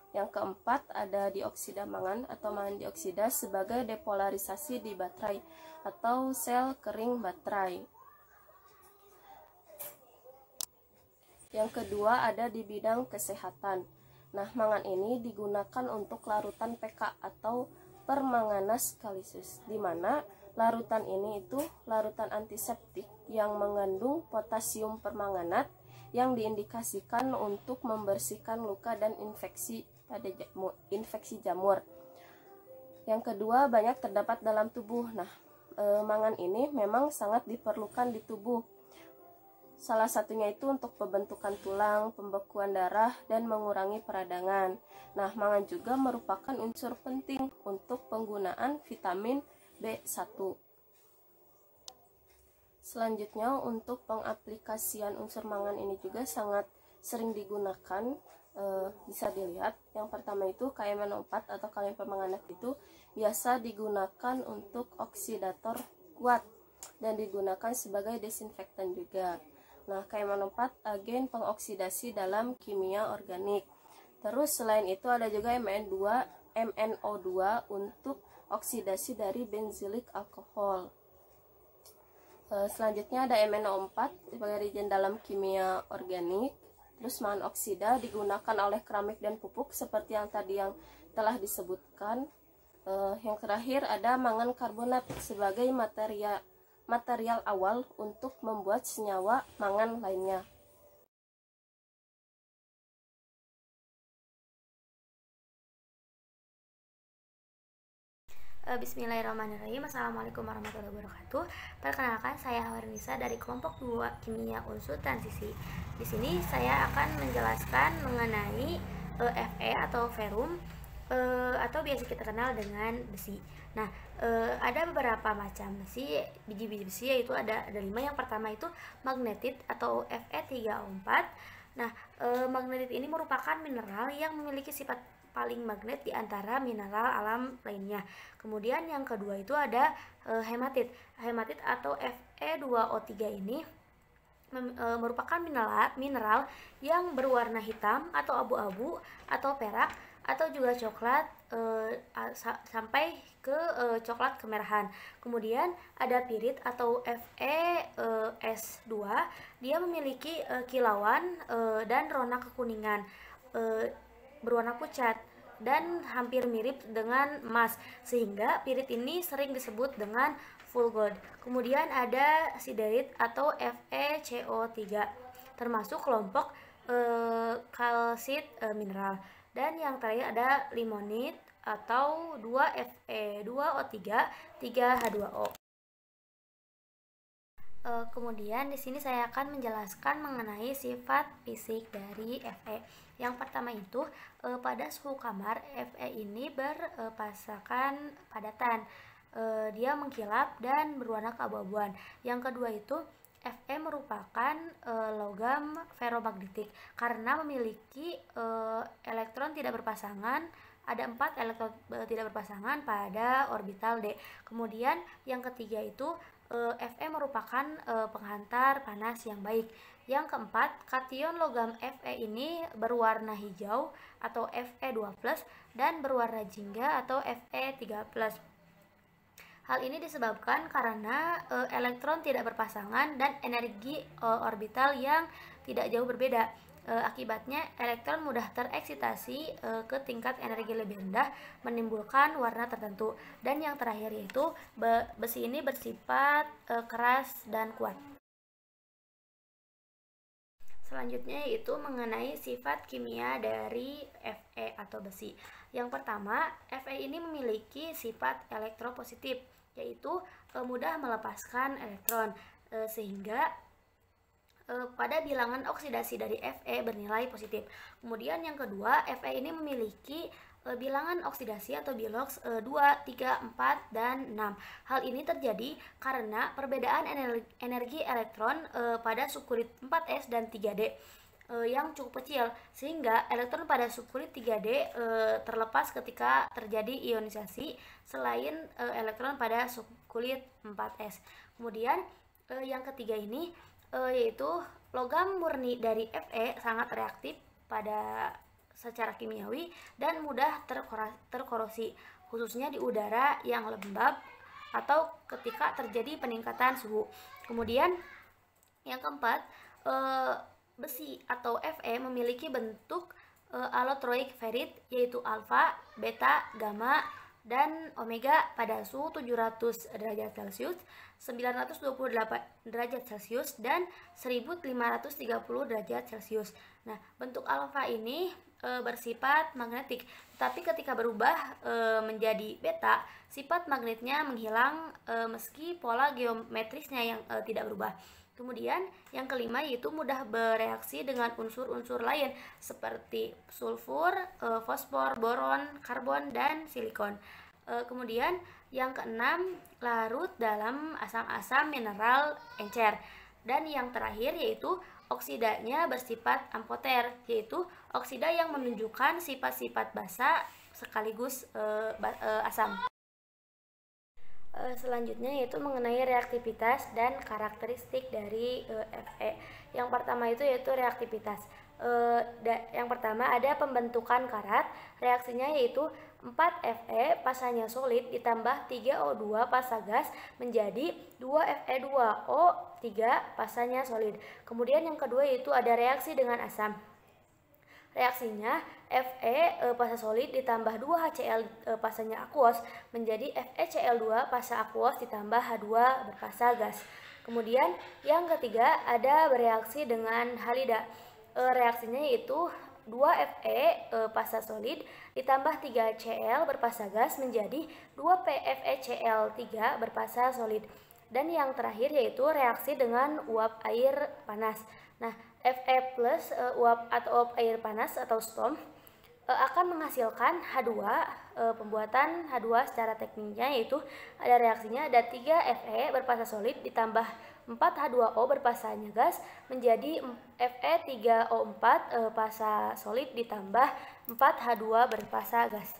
Yang keempat ada dioksida mangan atau mangan dioksida sebagai depolarisasi di baterai atau sel kering baterai. Yang kedua ada di bidang kesehatan. Nah, mangan ini digunakan untuk larutan PK atau permanganase kalisus, di mana larutan ini itu larutan antiseptik yang mengandung potasium permanganat yang diindikasikan untuk membersihkan luka dan infeksi pada infeksi jamur. Yang kedua, banyak terdapat dalam tubuh. Nah, mangan ini memang sangat diperlukan di tubuh. Salah satunya itu untuk pembentukan tulang, pembekuan darah, dan mengurangi peradangan. Nah, mangan juga merupakan unsur penting untuk penggunaan vitamin B1. Selanjutnya, untuk pengaplikasian unsur mangan ini juga sangat sering digunakan. Bisa dilihat, yang pertama itu KMNO4 atau kalium permanganat itu biasa digunakan untuk oksidator kuat dan digunakan sebagai desinfektan juga. Nah, KMNO4 agen pengoksidasi dalam kimia organik. Terus selain itu ada juga MnO2 untuk oksidasi dari benzoilik alkohol. Selanjutnya ada MnO4 sebagai reagen dalam kimia organik. Terus mangan oksida digunakan oleh keramik dan pupuk seperti yang tadi yang telah disebutkan. Yang terakhir ada mangan karbonat sebagai material awal untuk membuat senyawa mangan lainnya. Bismillahirrahmanirrahim. Assalamualaikum warahmatullahi wabarakatuh. Perkenalkan, saya Hawarnisa dari kelompok 2 Kimia Unsur Transisi. Di sini saya akan menjelaskan mengenai Fe atau ferrum atau biasa kita kenal dengan besi. Nah, ada beberapa macam besi, biji-biji besi, yaitu ada 5. Yang pertama itu magnetit atau Fe3O4. Nah, magnetit ini merupakan mineral yang memiliki sifat paling magnet di antara mineral alam lainnya. Kemudian yang kedua itu ada hematit. Hematit atau Fe2O3 ini merupakan mineral yang berwarna hitam atau abu-abu atau perak atau juga coklat sampai ke coklat kemerahan. Kemudian ada pirit atau FeS2, dia memiliki kilauan dan rona kekuningan, berwarna pucat dan hampir mirip dengan emas, sehingga pirit ini sering disebut dengan full gold. Kemudian ada siderit atau FeCO3, termasuk kelompok kalsit mineral. Dan yang terakhir ada limonit atau 2Fe2O3 3H2O. Kemudian di sini saya akan menjelaskan mengenai sifat fisik dari Fe. Yang pertama itu pada suhu kamar Fe ini berpasakan padatan. Dia mengkilap dan berwarna keabu-abuan. Yang kedua itu Fe merupakan logam ferromagnetik karena memiliki elektron tidak berpasangan. Ada 4 elektron tidak berpasangan pada orbital D. Kemudian yang ketiga itu Fe merupakan penghantar panas yang baik. Yang keempat, kation logam Fe ini berwarna hijau atau Fe2+ dan berwarna jingga atau Fe3+. Hal ini disebabkan karena elektron tidak berpasangan dan energi orbital yang tidak jauh berbeda. Akibatnya elektron mudah tereksitasi ke tingkat energi lebih rendah, menimbulkan warna tertentu. Dan yang terakhir yaitu besi ini bersifat keras dan kuat. Selanjutnya yaitu mengenai sifat kimia dari Fe atau besi. Yang pertama, Fe ini memiliki sifat elektropositif, yaitu mudah melepaskan elektron, sehingga pada bilangan oksidasi dari Fe bernilai positif. Kemudian yang kedua, Fe ini memiliki bilangan oksidasi atau bilox 2, 3, 4, dan 6. Hal ini terjadi karena perbedaan energi elektron pada subkulit 4s dan 3d yang cukup kecil, sehingga elektron pada subkulit 3d terlepas ketika terjadi ionisasi selain elektron pada subkulit 4s. Kemudian yang ketiga ini yaitu logam murni dari Fe sangat reaktif pada secara kimiawi dan mudah terkorosi, khususnya di udara yang lembab atau ketika terjadi peningkatan suhu. Kemudian yang keempat, besi atau Fe memiliki bentuk allotroic ferrit, yaitu alfa, beta, gamma, dan omega pada suhu 700 derajat Celcius, 928 derajat Celcius, dan 1530 derajat Celcius. Nah, bentuk alfa ini bersifat magnetik, tapi ketika berubah menjadi beta, sifat magnetnya menghilang meski pola geometrisnya yang tidak berubah. Kemudian yang kelima yaitu mudah bereaksi dengan unsur-unsur lain seperti sulfur, fosfor, boron, karbon, dan silikon. Kemudian yang keenam, larut dalam asam-asam mineral encer. Dan yang terakhir yaitu oksidanya bersifat amfoter, yaitu oksida yang menunjukkan sifat-sifat basa sekaligus asam. Selanjutnya yaitu mengenai reaktivitas dan karakteristik dari Fe. Yang pertama itu yaitu reaktivitas. Yang pertama ada pembentukan karat. Reaksinya yaitu 4 Fe pasanya solid ditambah 3 O2 pasa gas menjadi 2 Fe2O3 pasanya solid. Kemudian yang kedua yaitu ada reaksi dengan asam. Reaksinya Fe pasa solid ditambah 2 HCl pasanya aquos menjadi FeCl2 pasa aquos ditambah H2 berpasa gas. Kemudian yang ketiga ada bereaksi dengan halida. Reaksinya yaitu 2 Fe pasa solid ditambah 3 Cl berpasa gas menjadi 2 PFeCl3 berpasa solid. Dan yang terakhir yaitu reaksi dengan uap air panas. Nah, Fe plus uap atau uap air panas atau storm akan menghasilkan H2. Pembuatan H2 secara tekniknya yaitu ada reaksinya ada 3 Fe berpasa solid ditambah 4 4H2O berpasanya gas menjadi Fe3O4 pasa solid ditambah 4H2 berpasa gas.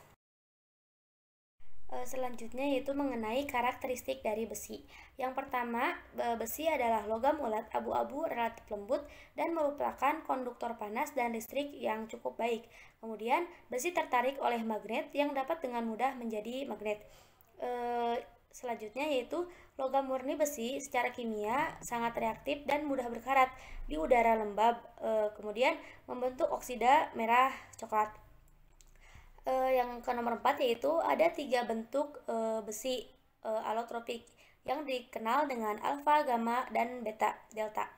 Selanjutnya yaitu mengenai karakteristik dari besi. Yang pertama, besi adalah logam ulat abu-abu relatif lembut dan merupakan konduktor panas dan listrik yang cukup baik. Kemudian, besi tertarik oleh magnet yang dapat dengan mudah menjadi magnet. Selanjutnya yaitu logam murni besi secara kimia sangat reaktif dan mudah berkarat di udara lembab, kemudian membentuk oksida merah coklat. Yang ke nomor 4 yaitu ada 3 bentuk besi alotropik yang dikenal dengan alfa, gamma, dan beta, delta.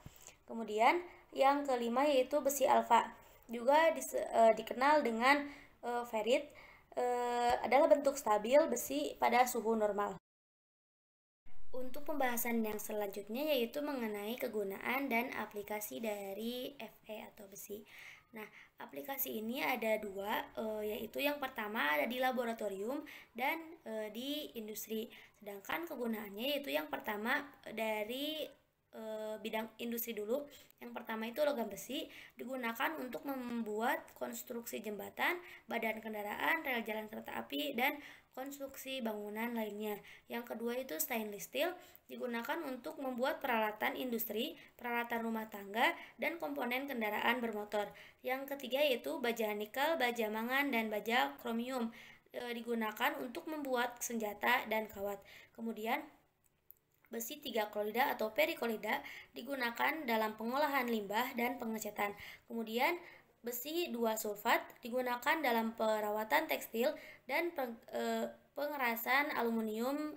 Kemudian yang kelima yaitu besi alfa, juga dikenal dengan ferrit, adalah bentuk stabil besi pada suhu normal. Untuk pembahasan yang selanjutnya yaitu mengenai kegunaan dan aplikasi dari Fe atau besi. Nah, aplikasi ini ada 2, yaitu yang pertama ada di laboratorium dan di industri. Sedangkan kegunaannya yaitu yang pertama dari bidang industri dulu. Yang pertama itu logam besi digunakan untuk membuat konstruksi jembatan, badan kendaraan, rel jalan kereta api, dan konstruksi bangunan lainnya. Yang kedua itu stainless steel digunakan untuk membuat peralatan industri, peralatan rumah tangga, dan komponen kendaraan bermotor. Yang ketiga yaitu baja nikel, baja mangan, dan baja kromium digunakan untuk membuat senjata dan kawat. Kemudian besi 3 klorida atau periklorida digunakan dalam pengolahan limbah dan pengecatan. Kemudian besi 2 sulfat digunakan dalam perawatan tekstil dan pengerasan aluminium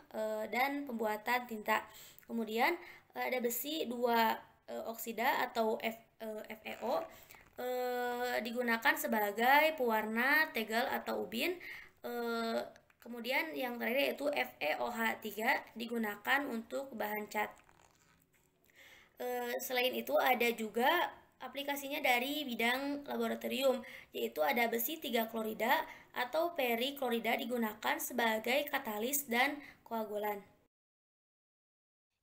dan pembuatan tinta. Kemudian ada besi 2 oksida atau FeO digunakan sebagai pewarna tegel atau ubin. Kemudian yang terakhir yaitu FeOH3 digunakan untuk bahan cat. Selain itu ada juga aplikasinya dari bidang laboratorium, yaitu ada besi 3 klorida atau periklorida digunakan sebagai katalis dan koagulan.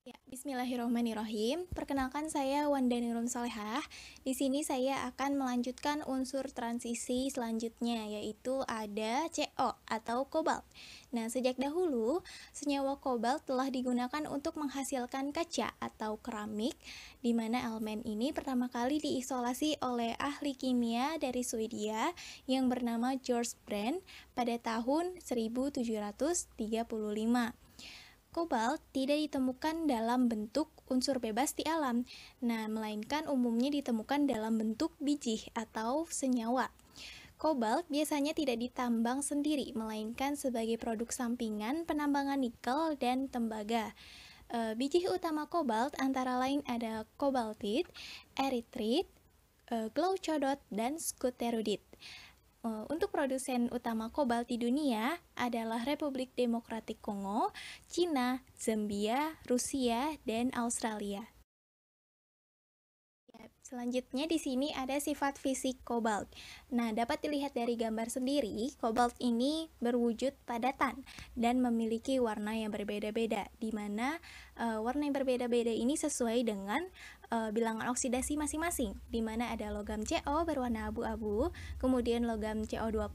Ya, bismillahirrahmanirrahim. Perkenalkan saya Wanda Nurul Solehah. Di sini saya akan melanjutkan unsur transisi selanjutnya, yaitu ada CO atau kobalt. Nah, sejak dahulu senyawa kobalt telah digunakan untuk menghasilkan kaca atau keramik, di mana elemen ini pertama kali diisolasi oleh ahli kimia dari Swedia yang bernama George Brand pada tahun 1735. Kobalt tidak ditemukan dalam bentuk unsur bebas di alam, melainkan umumnya ditemukan dalam bentuk biji atau senyawa. Kobalt biasanya tidak ditambang sendiri, melainkan sebagai produk sampingan penambangan nikel dan tembaga. Biji utama kobalt antara lain ada kobaltit, eritrit, glaucodot, dan skuterudit. Untuk produsen utama kobalt di dunia adalah Republik Demokratik Kongo, Cina, Zambia, Rusia, dan Australia. Selanjutnya di sini ada sifat fisik kobalt. Nah, dapat dilihat dari gambar sendiri, kobalt ini berwujud padatan dan memiliki warna yang berbeda-beda, di mana warna yang berbeda-beda ini sesuai dengan bilangan oksidasi masing-masing, di mana ada logam CO berwarna abu-abu, kemudian logam CO2+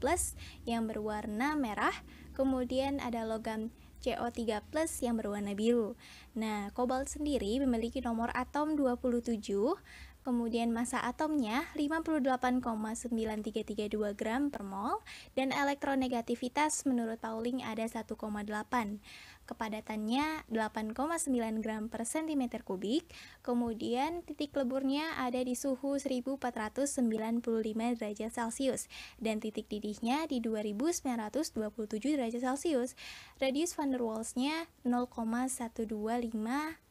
yang berwarna merah, kemudian ada logam CO3+ yang berwarna biru. Nah, kobalt sendiri memiliki nomor atom 27, kemudian massa atomnya 58,9332 gram per mol, dan elektronegativitas menurut Pauling ada 1,8. Kepadatannya 8,9 gram per cm kubik, kemudian titik leburnya ada di suhu 1495 derajat Celcius, dan titik didihnya di 2927 derajat Celcius. Radius van der Waals-nya 0,125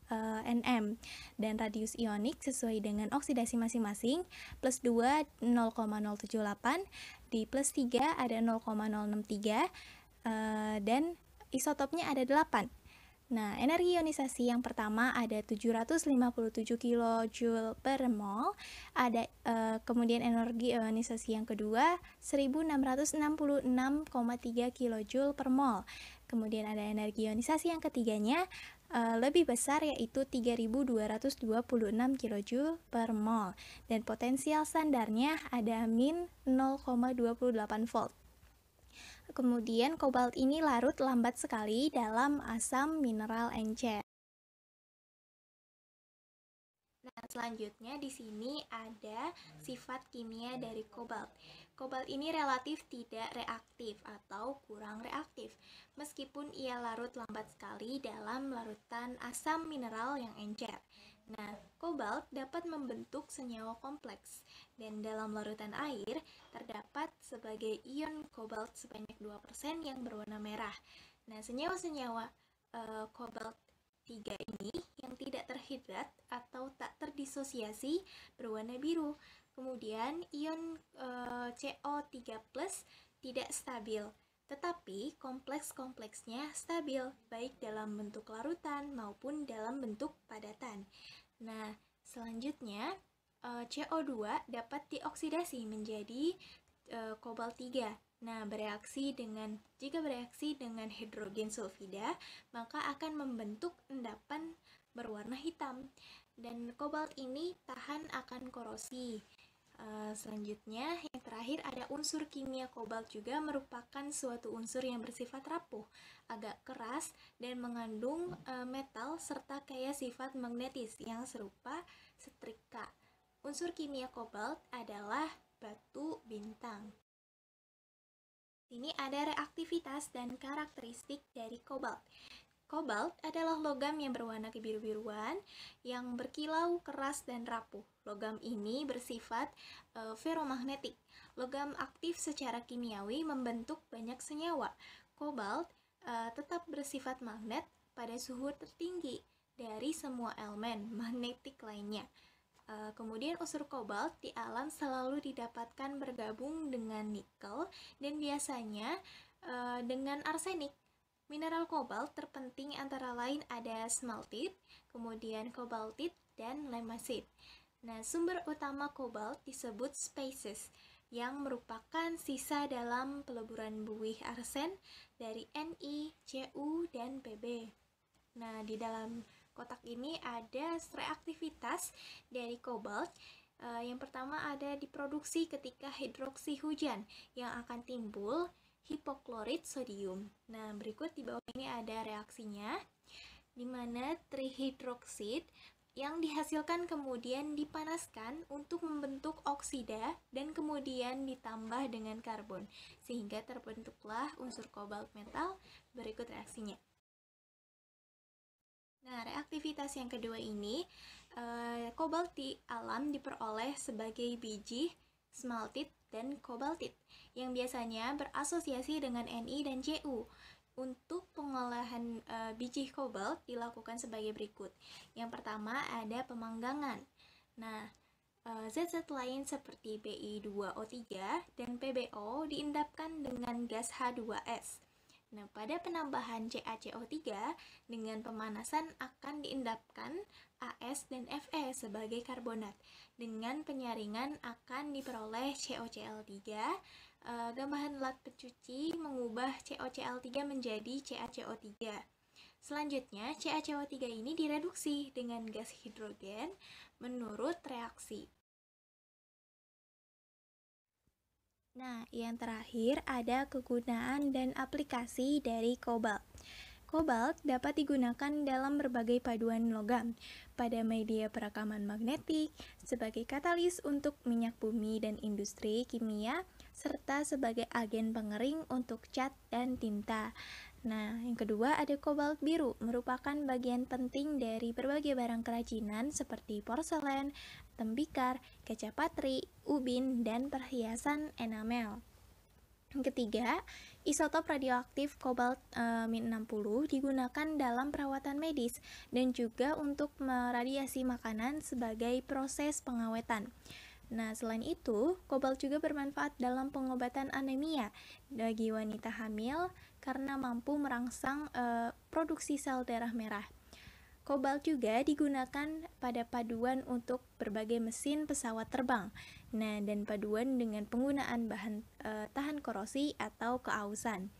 nm, dan radius ionik sesuai dengan oksidasi masing-masing, plus 2 0,078, di plus 3 ada 0,063, dan isotopnya ada 8. Nah, energi ionisasi yang pertama ada 757 kJ per mol, ada kemudian energi ionisasi yang kedua 1666,3 kJ per mol. Kemudian ada energi ionisasi yang ketiganya lebih besar, yaitu 3.226 kJ per mol, dan potensial standarnya ada min 0,28 volt. Kemudian kobalt ini larut lambat sekali dalam asam mineral encer. Nah, selanjutnya di sini ada sifat kimia dari kobalt. Kobalt ini relatif tidak reaktif atau kurang reaktif, meskipun ia larut lambat sekali dalam larutan asam mineral yang encer. Nah, kobalt dapat membentuk senyawa kompleks, dan dalam larutan air terdapat sebagai ion kobalt sebanyak 2% yang berwarna merah. Nah, senyawa-senyawa kobalt 3 ini yang tidak terhidrat atau tak terdisosiasi berwarna biru. Kemudian ion CO3+ tidak stabil, tetapi kompleks-kompleksnya stabil baik dalam bentuk larutan maupun dalam bentuk padatan. Nah, selanjutnya CO2 dapat dioksidasi menjadi kobalt 3. Nah, jika bereaksi dengan hidrogen sulfida, maka akan membentuk endapan berwarna hitam. Dan kobalt ini tahan akan korosi. Selanjutnya, yang terakhir ada unsur kimia kobalt juga merupakan suatu unsur yang bersifat rapuh, agak keras, dan mengandung metal serta kaya sifat magnetis yang serupa setrika. Unsur kimia kobalt adalah batu bintang. Ini ada reaktivitas dan karakteristik dari kobalt. Kobalt adalah logam yang berwarna kebiru-biruan, yang berkilau, keras, dan rapuh. Logam ini bersifat feromagnetik. Logam aktif secara kimiawi membentuk banyak senyawa. Kobalt tetap bersifat magnet pada suhu tertinggi dari semua elemen magnetik lainnya. Kemudian unsur kobalt di alam selalu didapatkan bergabung dengan nikel dan biasanya dengan arsenik. Mineral kobalt terpenting antara lain ada smaltit, kemudian kobaltit, dan lemasit. Nah, sumber utama kobalt disebut species, yang merupakan sisa dalam peleburan buih arsen dari Ni, Cu, dan Pb. Nah, di dalam kotak ini ada reaktivitas dari kobalt. Yang pertama ada diproduksi ketika hidroksi hujan yang akan timbul hipoklorit sodium. Nah, berikut di bawah ini ada reaksinya, di mana trihidroksid yang dihasilkan kemudian dipanaskan untuk membentuk oksida dan kemudian ditambah dengan karbon, sehingga terbentuklah unsur kobalt metal. Berikut reaksinya. Nah, reaktivitas yang kedua ini, kobalt di alam diperoleh sebagai biji, smaltit, dan kobaltit, yang biasanya berasosiasi dengan Ni dan Cu. Untuk pengolahan biji kobalt dilakukan sebagai berikut. Yang pertama ada pemanggangan. Nah, zat-zat lain seperti Bi2O3 dan PbO diendapkan dengan gas H2S. Nah, pada penambahan CaCO3 dengan pemanasan akan diendapkan As dan Fe sebagai karbonat. Dengan penyaringan akan diperoleh CoCl3. Gambaran lat pencuci mengubah CoCl3 menjadi CaCO3. Selanjutnya, CaCO3 ini direduksi dengan gas hidrogen menurut reaksi. Nah, yang terakhir ada kegunaan dan aplikasi dari kobalt. Kobalt dapat digunakan dalam berbagai paduan logam, pada media perekaman magnetik, sebagai katalis untuk minyak bumi dan industri kimia, serta sebagai agen pengering untuk cat dan tinta. Nah, yang kedua ada kobalt biru, merupakan bagian penting dari berbagai barang kerajinan seperti porselen, tembikar, kaca patri, ubin, dan perhiasan enamel. Yang ketiga, isotop radioaktif kobalt -60 digunakan dalam perawatan medis dan juga untuk meradiasi makanan sebagai proses pengawetan. Nah, selain itu, kobalt juga bermanfaat dalam pengobatan anemia bagi wanita hamil karena mampu merangsang produksi sel darah merah. Kobalt juga digunakan pada paduan untuk berbagai mesin pesawat terbang. Nah, dan paduan dengan penggunaan bahan tahan korosi atau keausan.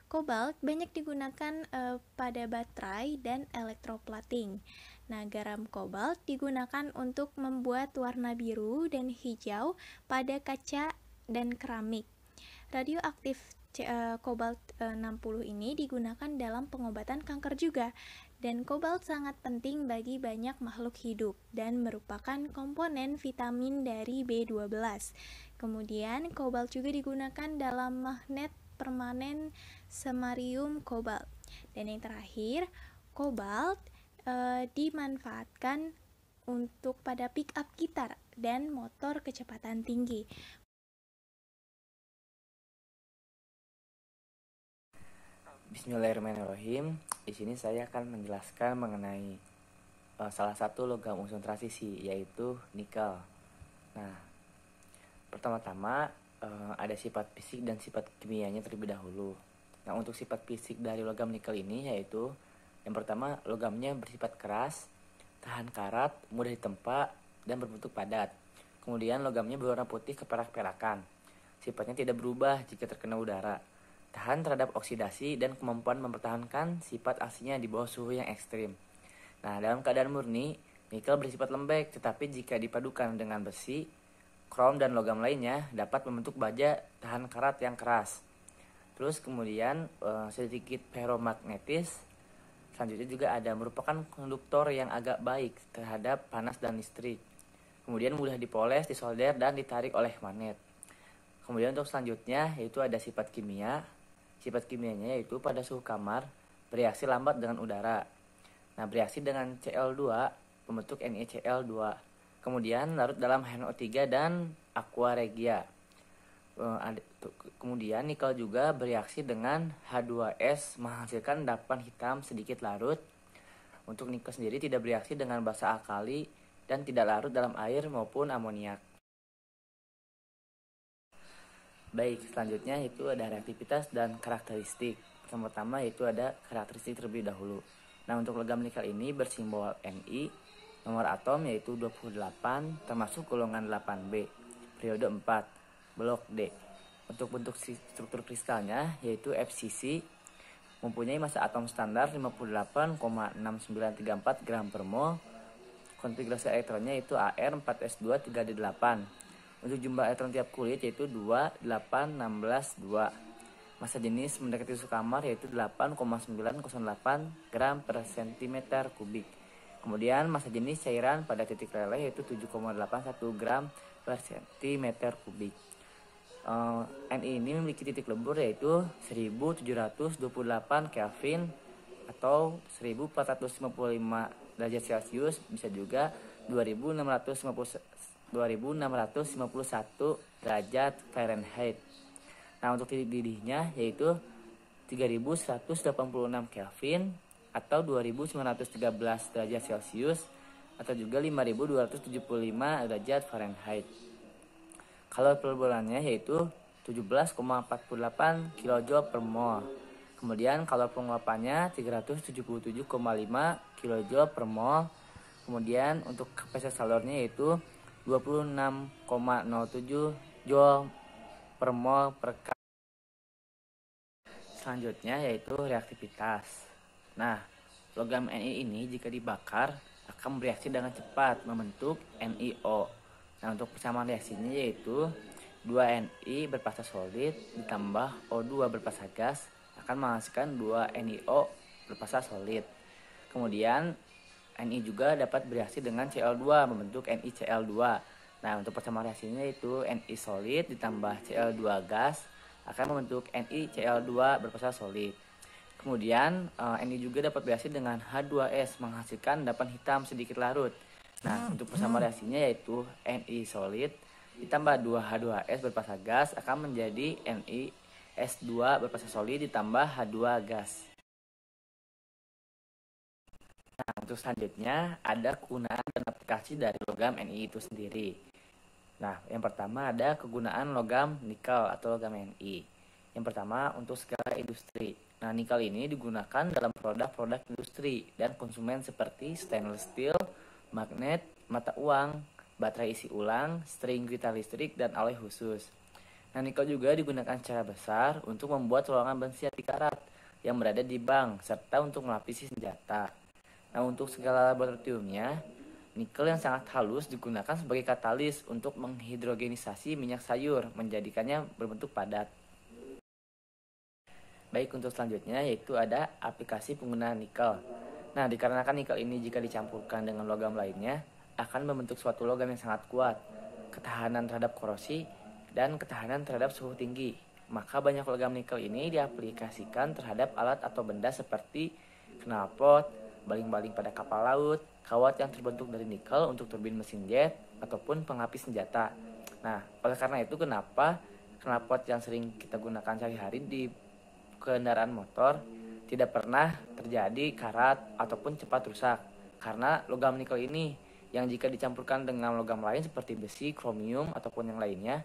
Kobalt banyak digunakan pada baterai dan elektroplating. Nah, garam kobalt digunakan untuk membuat warna biru dan hijau pada kaca dan keramik. Radioaktif kobalt 60 ini digunakan dalam pengobatan kanker juga. Dan kobalt sangat penting bagi banyak makhluk hidup dan merupakan komponen vitamin dari B12. Kemudian, kobalt juga digunakan dalam magnet permanen samarium kobalt. Dan yang terakhir, kobalt dimanfaatkan untuk pada pick up gitar dan motor kecepatan tinggi. Bismillahirrahmanirrahim. Di sini saya akan menjelaskan mengenai salah satu logam unsur transisi, yaitu nikel. Nah, pertama-tama ada sifat fisik dan sifat kimianya terlebih dahulu. Nah, untuk sifat fisik dari logam nikel ini yaitu yang pertama, logamnya bersifat keras, tahan karat, mudah ditempa, dan berbentuk padat. Kemudian logamnya berwarna putih keperak-perakan. Sifatnya tidak berubah jika terkena udara. Tahan terhadap oksidasi dan kemampuan mempertahankan sifat aslinya di bawah suhu yang ekstrim. Nah, dalam keadaan murni, nikel bersifat lembek, tetapi jika dipadukan dengan besi, krom dan logam lainnya dapat membentuk baja tahan karat yang keras. Terus kemudian sedikit ferromagnetis. Selanjutnya juga ada merupakan konduktor yang agak baik terhadap panas dan listrik. Kemudian mudah dipoles, disolder, dan ditarik oleh magnet. Kemudian untuk selanjutnya yaitu ada sifat kimia. Sifat kimianya yaitu pada suhu kamar bereaksi lambat dengan udara. Nah, bereaksi dengan Cl2 membentuk NiCl2. Kemudian larut dalam NO3 dan aqua regia. Kemudian nikel juga bereaksi dengan H2S menghasilkan endapan hitam sedikit larut. Untuk nikel sendiri tidak bereaksi dengan basa alkali dan tidak larut dalam air maupun amoniak. Baik, selanjutnya itu ada reaktivitas dan karakteristik. Pertama yaitu ada karakteristik terlebih dahulu. Nah, untuk logam nikel ini bersimbol Ni, nomor atom yaitu 28, termasuk golongan 8B, periode 4, blok D. Untuk bentuk struktur kristalnya yaitu FCC, mempunyai massa atom standar 58,6934 gram per mol. Konfigurasi elektronnya itu Ar 4s2 3d8. Untuk jumlah elektron tiap kulit yaitu 2, 8, 16, 2. Massa jenis mendekati suhu kamar yaitu 8,908 gram per cm kubik. Kemudian massa jenis cairan pada titik leleh yaitu 7,81 gram per cm kubik. Ni ini memiliki titik lebur yaitu 1728 Kelvin atau 1455 derajat Celcius, bisa juga 2651 derajat Fahrenheit. Nah, untuk titik didihnya yaitu 3186 Kelvin atau 2913 derajat Celcius atau juga 5275 derajat Fahrenheit. Kalor per bulannya yaitu 17,48 kJ per mol. Kemudian kalor penguapannya 377,5 kJ per mol. Kemudian untuk kapasitas salurnya yaitu 26,07 Joule per mol per kali. Selanjutnya yaitu reaktivitas. Nah, logam Ni ini jika dibakar akan bereaksi dengan cepat membentuk NiO. Nah, untuk persamaan reaksinya yaitu 2 Ni berfasa solid ditambah O2 berfasa gas akan menghasilkan 2 NiO berfasa solid. Kemudian Ni juga dapat bereaksi dengan Cl2 membentuk NiCl2. Nah, untuk persamaan reaksinya yaitu Ni solid ditambah Cl2 gas akan membentuk NiCl2 berfasa solid. Kemudian Ni juga dapat bereaksi dengan H2S menghasilkan endapan hitam sedikit larut. Nah, untuk persamaan reaksinya yaitu Ni solid ditambah 2H2S berfasa gas akan menjadi NiS2 berfasa solid ditambah H2 gas. Nah, untuk selanjutnya ada kegunaan dan aplikasi dari logam Ni itu sendiri. Nah, yang pertama ada kegunaan logam nikel atau logam Ni. Yang pertama untuk skala industri. Nah, nikel ini digunakan dalam produk-produk industri dan konsumen seperti stainless steel, magnet, mata uang, baterai isi ulang, string gitar listrik, dan alloy khusus. Nah, Nah, nikel juga digunakan secara besar untuk membuat ruangan bersenjata karat yang berada di bank, serta untuk melapisi senjata. Nah, untuk skala laboratoriumnya, nikel yang sangat halus digunakan sebagai katalis untuk menghidrogenisasi minyak sayur, menjadikannya berbentuk padat. Baik, untuk selanjutnya yaitu ada aplikasi penggunaan nikel. Nah, dikarenakan nikel ini jika dicampurkan dengan logam lainnya, akan membentuk suatu logam yang sangat kuat, ketahanan terhadap korosi, dan ketahanan terhadap suhu tinggi. Maka banyak logam nikel ini diaplikasikan terhadap alat atau benda seperti knalpot, baling-baling pada kapal laut, kawat yang terbentuk dari nikel untuk turbin mesin jet, ataupun penghapus senjata. Nah, oleh karena itu kenapa knalpot yang sering kita gunakan sehari-hari di kendaraan motor tidak pernah terjadi karat ataupun cepat rusak. Karena logam nikel ini yang jika dicampurkan dengan logam lain seperti besi, kromium, ataupun yang lainnya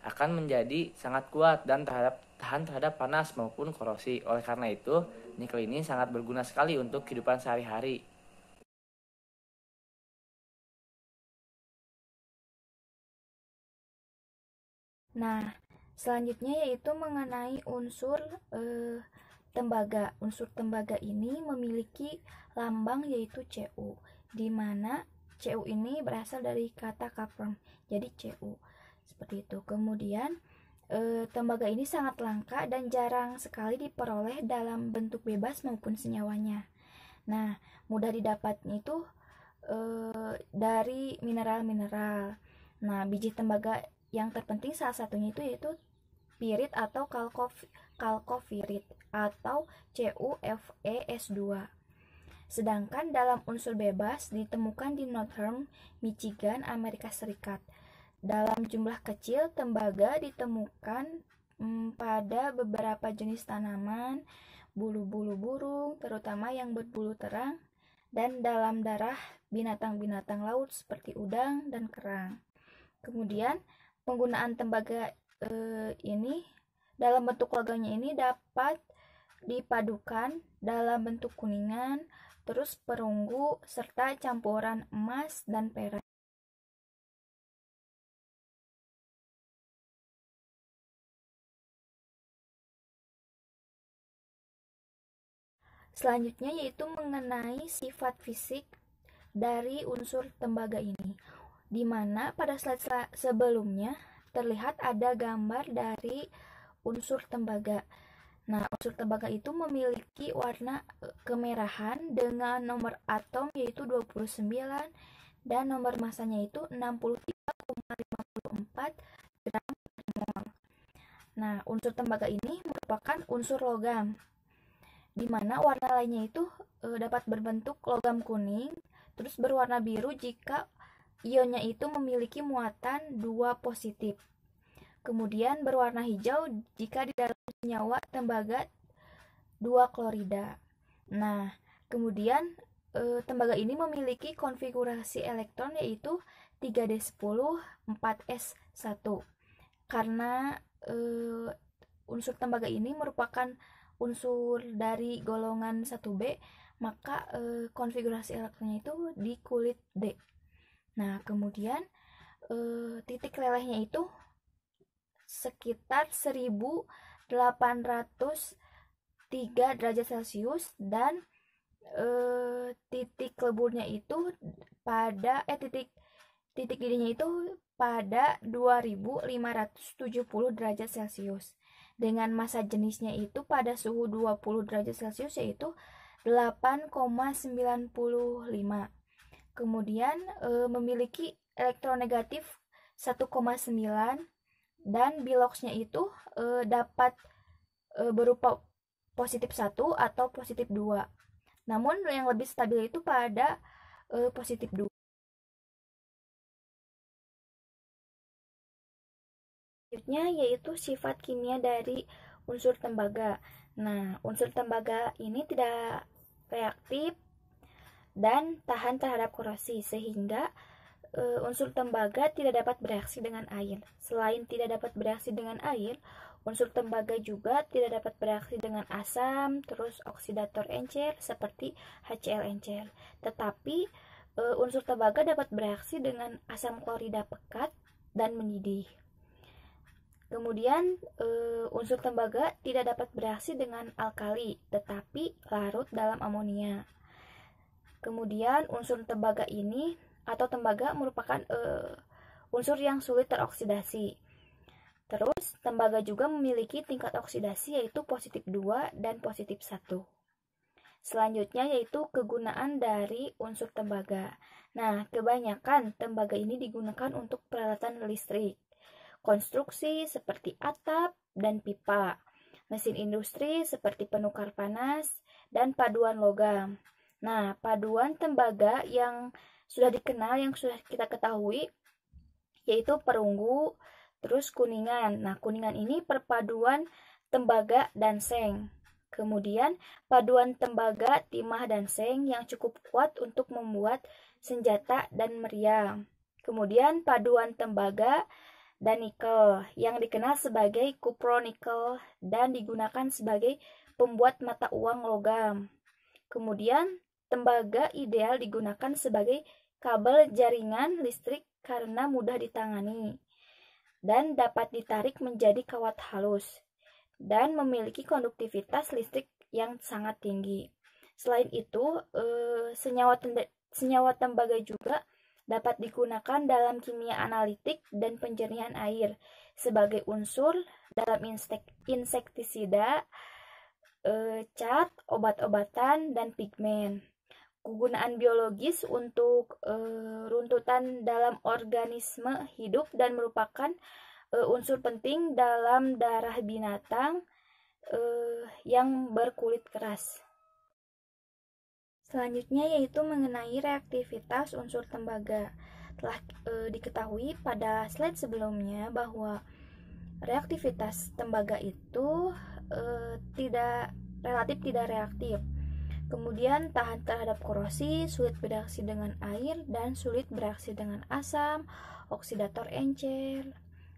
akan menjadi sangat kuat dan tahan terhadap panas maupun korosi. Oleh karena itu, nikel ini sangat berguna sekali untuk kehidupan sehari-hari. Nah, selanjutnya yaitu mengenai unsur tembaga. Unsur tembaga ini memiliki lambang yaitu Cu, di mana Cu ini berasal dari kata Caperm, jadi Cu. Seperti itu. Kemudian tembaga ini sangat langka dan jarang sekali diperoleh dalam bentuk bebas maupun senyawanya. Nah, mudah didapatnya itu dari mineral-mineral. Nah, biji tembaga yang terpenting salah satunya itu yaitu pirit atau kalkofirit atau CuFeS2. Sedangkan dalam unsur bebas ditemukan di Northern Michigan, Amerika Serikat. Dalam jumlah kecil, tembaga ditemukan pada beberapa jenis tanaman, bulu-bulu burung, terutama yang berbulu terang, dan dalam darah binatang-binatang laut seperti udang dan kerang. Kemudian, penggunaan tembaga ini dalam bentuk logamnya ini dapat dipadukan dalam bentuk kuningan, terus perunggu, serta campuran emas dan perak. Selanjutnya yaitu mengenai sifat fisik dari unsur tembaga ini, di mana pada slide sebelumnya terlihat ada gambar dari unsur tembaga. Nah, unsur tembaga itu memiliki warna kemerahan dengan nomor atom yaitu 29 dan nomor masanya itu 63,54 gram per mol. Nah, unsur tembaga ini merupakan unsur logam, di mana warna lainnya itu dapat berbentuk logam kuning, terus berwarna biru jika ionnya itu memiliki muatan 2 positif. Kemudian berwarna hijau jika di dalam senyawa tembaga 2 klorida. Nah, kemudian tembaga ini memiliki konfigurasi elektron yaitu 3d10 4s1. Karena unsur tembaga ini merupakan unsur dari golongan 1B, maka konfigurasi elektronnya itu di kulit D. Nah, kemudian titik lelehnya itu sekitar 1803 derajat Celcius dan titik leburnya itu pada titik didihnya itu pada 2570 derajat Celcius. Dengan massa jenisnya itu pada suhu 20 derajat Celcius yaitu 8,95. Kemudian memiliki elektronegatif 1,9 dan biloxnya itu dapat berupa positif 1 atau positif 2. Namun yang lebih stabil itu pada positif 2. Selanjutnya yaitu sifat kimia dari unsur tembaga. Nah, unsur tembaga ini tidak reaktif dan tahan terhadap korosi, sehingga unsur tembaga tidak dapat bereaksi dengan air. Selain tidak dapat bereaksi dengan air, unsur tembaga juga tidak dapat bereaksi dengan asam, terus oksidator encer seperti HCl encer. Tetapi unsur tembaga dapat bereaksi dengan asam klorida pekat dan mendidih. Kemudian unsur tembaga tidak dapat bereaksi dengan alkali, tetapi larut dalam amonia. Kemudian unsur tembaga ini atau tembaga merupakan unsur yang sulit teroksidasi. Terus tembaga juga memiliki tingkat oksidasi yaitu positif 2 dan positif 1. Selanjutnya yaitu kegunaan dari unsur tembaga. Nah, kebanyakan tembaga ini digunakan untuk peralatan listrik. Konstruksi seperti atap dan pipa, mesin industri seperti penukar panas, dan paduan logam. Nah, paduan tembaga yang sudah dikenal, yang sudah kita ketahui, yaitu perunggu, terus kuningan. Nah, kuningan ini perpaduan tembaga dan seng. Kemudian, paduan tembaga, timah, dan seng yang cukup kuat untuk membuat senjata dan meriam. Kemudian, paduan tembaga dan nikel yang dikenal sebagai cupronikel dan digunakan sebagai pembuat mata uang logam. Kemudian, tembaga ideal digunakan sebagai kabel jaringan listrik karena mudah ditangani dan dapat ditarik menjadi kawat halus dan memiliki konduktivitas listrik yang sangat tinggi. Selain itu, senyawa tembaga juga dapat digunakan dalam kimia analitik dan penjernihan air sebagai unsur dalam insektisida, cat, obat-obatan, dan pigmen. Kegunaan biologis untuk runtutan dalam organisme hidup dan merupakan unsur penting dalam darah binatang yang berkulit keras. Selanjutnya yaitu mengenai reaktivitas unsur tembaga. Telah diketahui pada slide sebelumnya bahwa reaktivitas tembaga itu relatif tidak reaktif. Kemudian tahan terhadap korosi, sulit bereaksi dengan air, dan sulit bereaksi dengan asam, oksidator encer,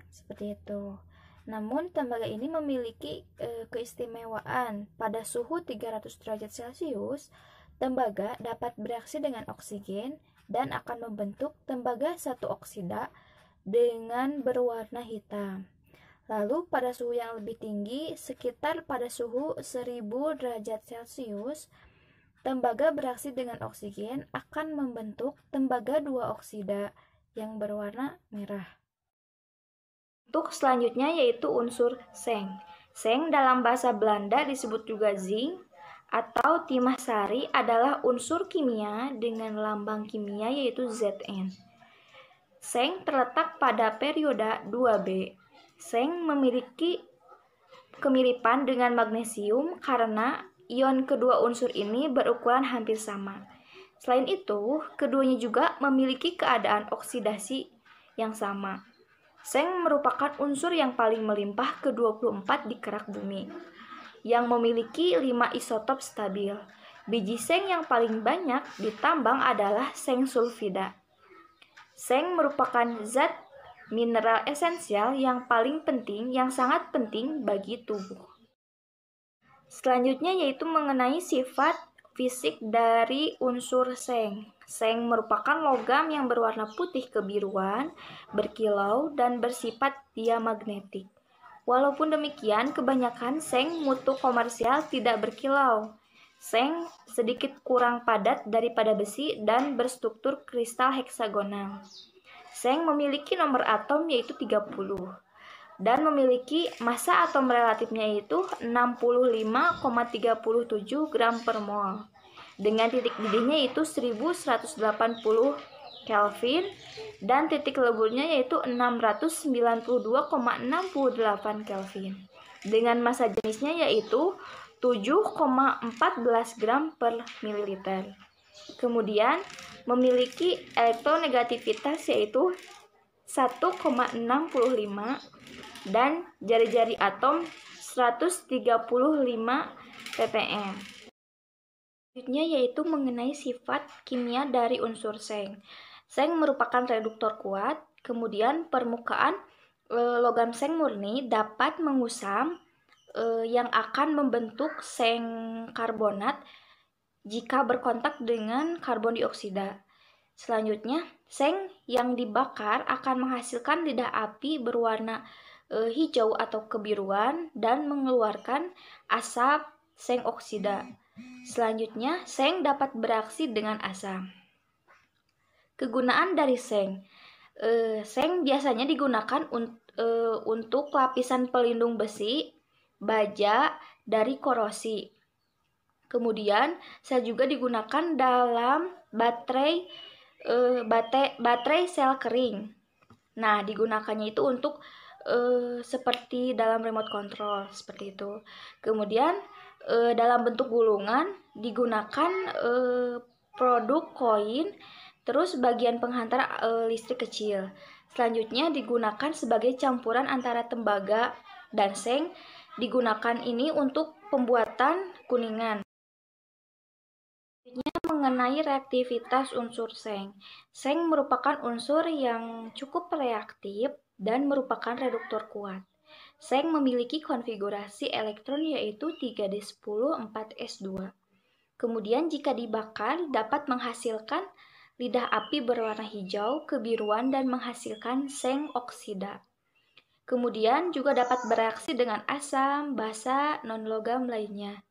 seperti itu. Namun tembaga ini memiliki keistimewaan. Pada suhu 300 derajat Celcius, tembaga dapat bereaksi dengan oksigen dan akan membentuk tembaga satu oksida dengan berwarna hitam. Lalu pada suhu yang lebih tinggi, sekitar pada suhu 1000 derajat Celcius, tembaga bereaksi dengan oksigen akan membentuk tembaga dua oksida yang berwarna merah. Untuk selanjutnya yaitu unsur seng. Seng dalam bahasa Belanda disebut juga zinc atau timah sari adalah unsur kimia dengan lambang kimia yaitu Zn. Seng terletak pada perioda 2B. Seng memiliki kemiripan dengan magnesium karena ion kedua unsur ini berukuran hampir sama. Selain itu, keduanya juga memiliki keadaan oksidasi yang sama. Seng merupakan unsur yang paling melimpah ke-24 di kerak bumi, yang memiliki 5 isotop stabil. Biji seng yang paling banyak ditambang adalah seng sulfida. Seng merupakan zat mineral esensial yang paling penting, yang sangat penting bagi tubuh. Selanjutnya yaitu mengenai sifat fisik dari unsur seng. Seng merupakan logam yang berwarna putih kebiruan, berkilau, dan bersifat diamagnetik. Walaupun demikian, kebanyakan seng mutu komersial tidak berkilau. Seng sedikit kurang padat daripada besi dan berstruktur kristal heksagonal. Seng memiliki nomor atom yaitu 30 dan memiliki massa atom relatifnya yaitu 65,37 gram per mol. Dengan titik didihnya yaitu 1180 Kelvin dan titik leburnya yaitu 692,68 Kelvin. Dengan massa jenisnya yaitu 7,14 gram per mililiter. Kemudian memiliki elektronegativitas yaitu 1,65 dan jari-jari atom 135 ppm. Selanjutnya yaitu mengenai sifat kimia dari unsur seng. Seng merupakan reduktor kuat, kemudian permukaan logam seng murni dapat mengusam yang akan membentuk seng karbonat jika berkontak dengan karbon dioksida. Selanjutnya, seng yang dibakar akan menghasilkan lidah api berwarna hijau atau kebiruan dan mengeluarkan asap seng oksida. Selanjutnya, seng dapat bereaksi dengan asam. Kegunaan dari seng. Seng biasanya digunakan untuk lapisan pelindung besi, baja dari korosi. Kemudian, sel juga digunakan dalam baterai sel kering. Nah, digunakannya itu untuk seperti dalam remote control, seperti itu. Kemudian, dalam bentuk gulungan digunakan produk koin, terus bagian penghantar listrik kecil. Selanjutnya digunakan sebagai campuran antara tembaga dan seng. Digunakan ini untuk pembuatan kuningan. Selanjutnya mengenai reaktivitas unsur seng. Seng merupakan unsur yang cukup reaktif dan merupakan reduktor kuat. Seng memiliki konfigurasi elektron yaitu 3d10 4s2. Kemudian jika dibakar dapat menghasilkan lidah api berwarna hijau, kebiruan, dan menghasilkan seng oksida. Kemudian juga dapat bereaksi dengan asam, basa, non-logam lainnya.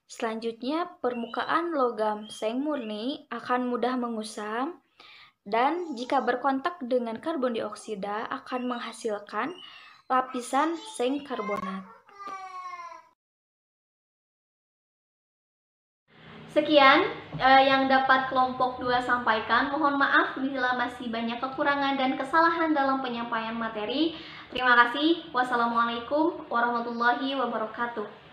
Selanjutnya, permukaan logam seng murni akan mudah mengusam, dan jika berkontak dengan karbon dioksida akan menghasilkan lapisan seng karbonat. Sekian yang dapat kelompok 2 sampaikan. Mohon maaf bila masih banyak kekurangan dan kesalahan dalam penyampaian materi. Terima kasih. Wassalamualaikum warahmatullahi wabarakatuh.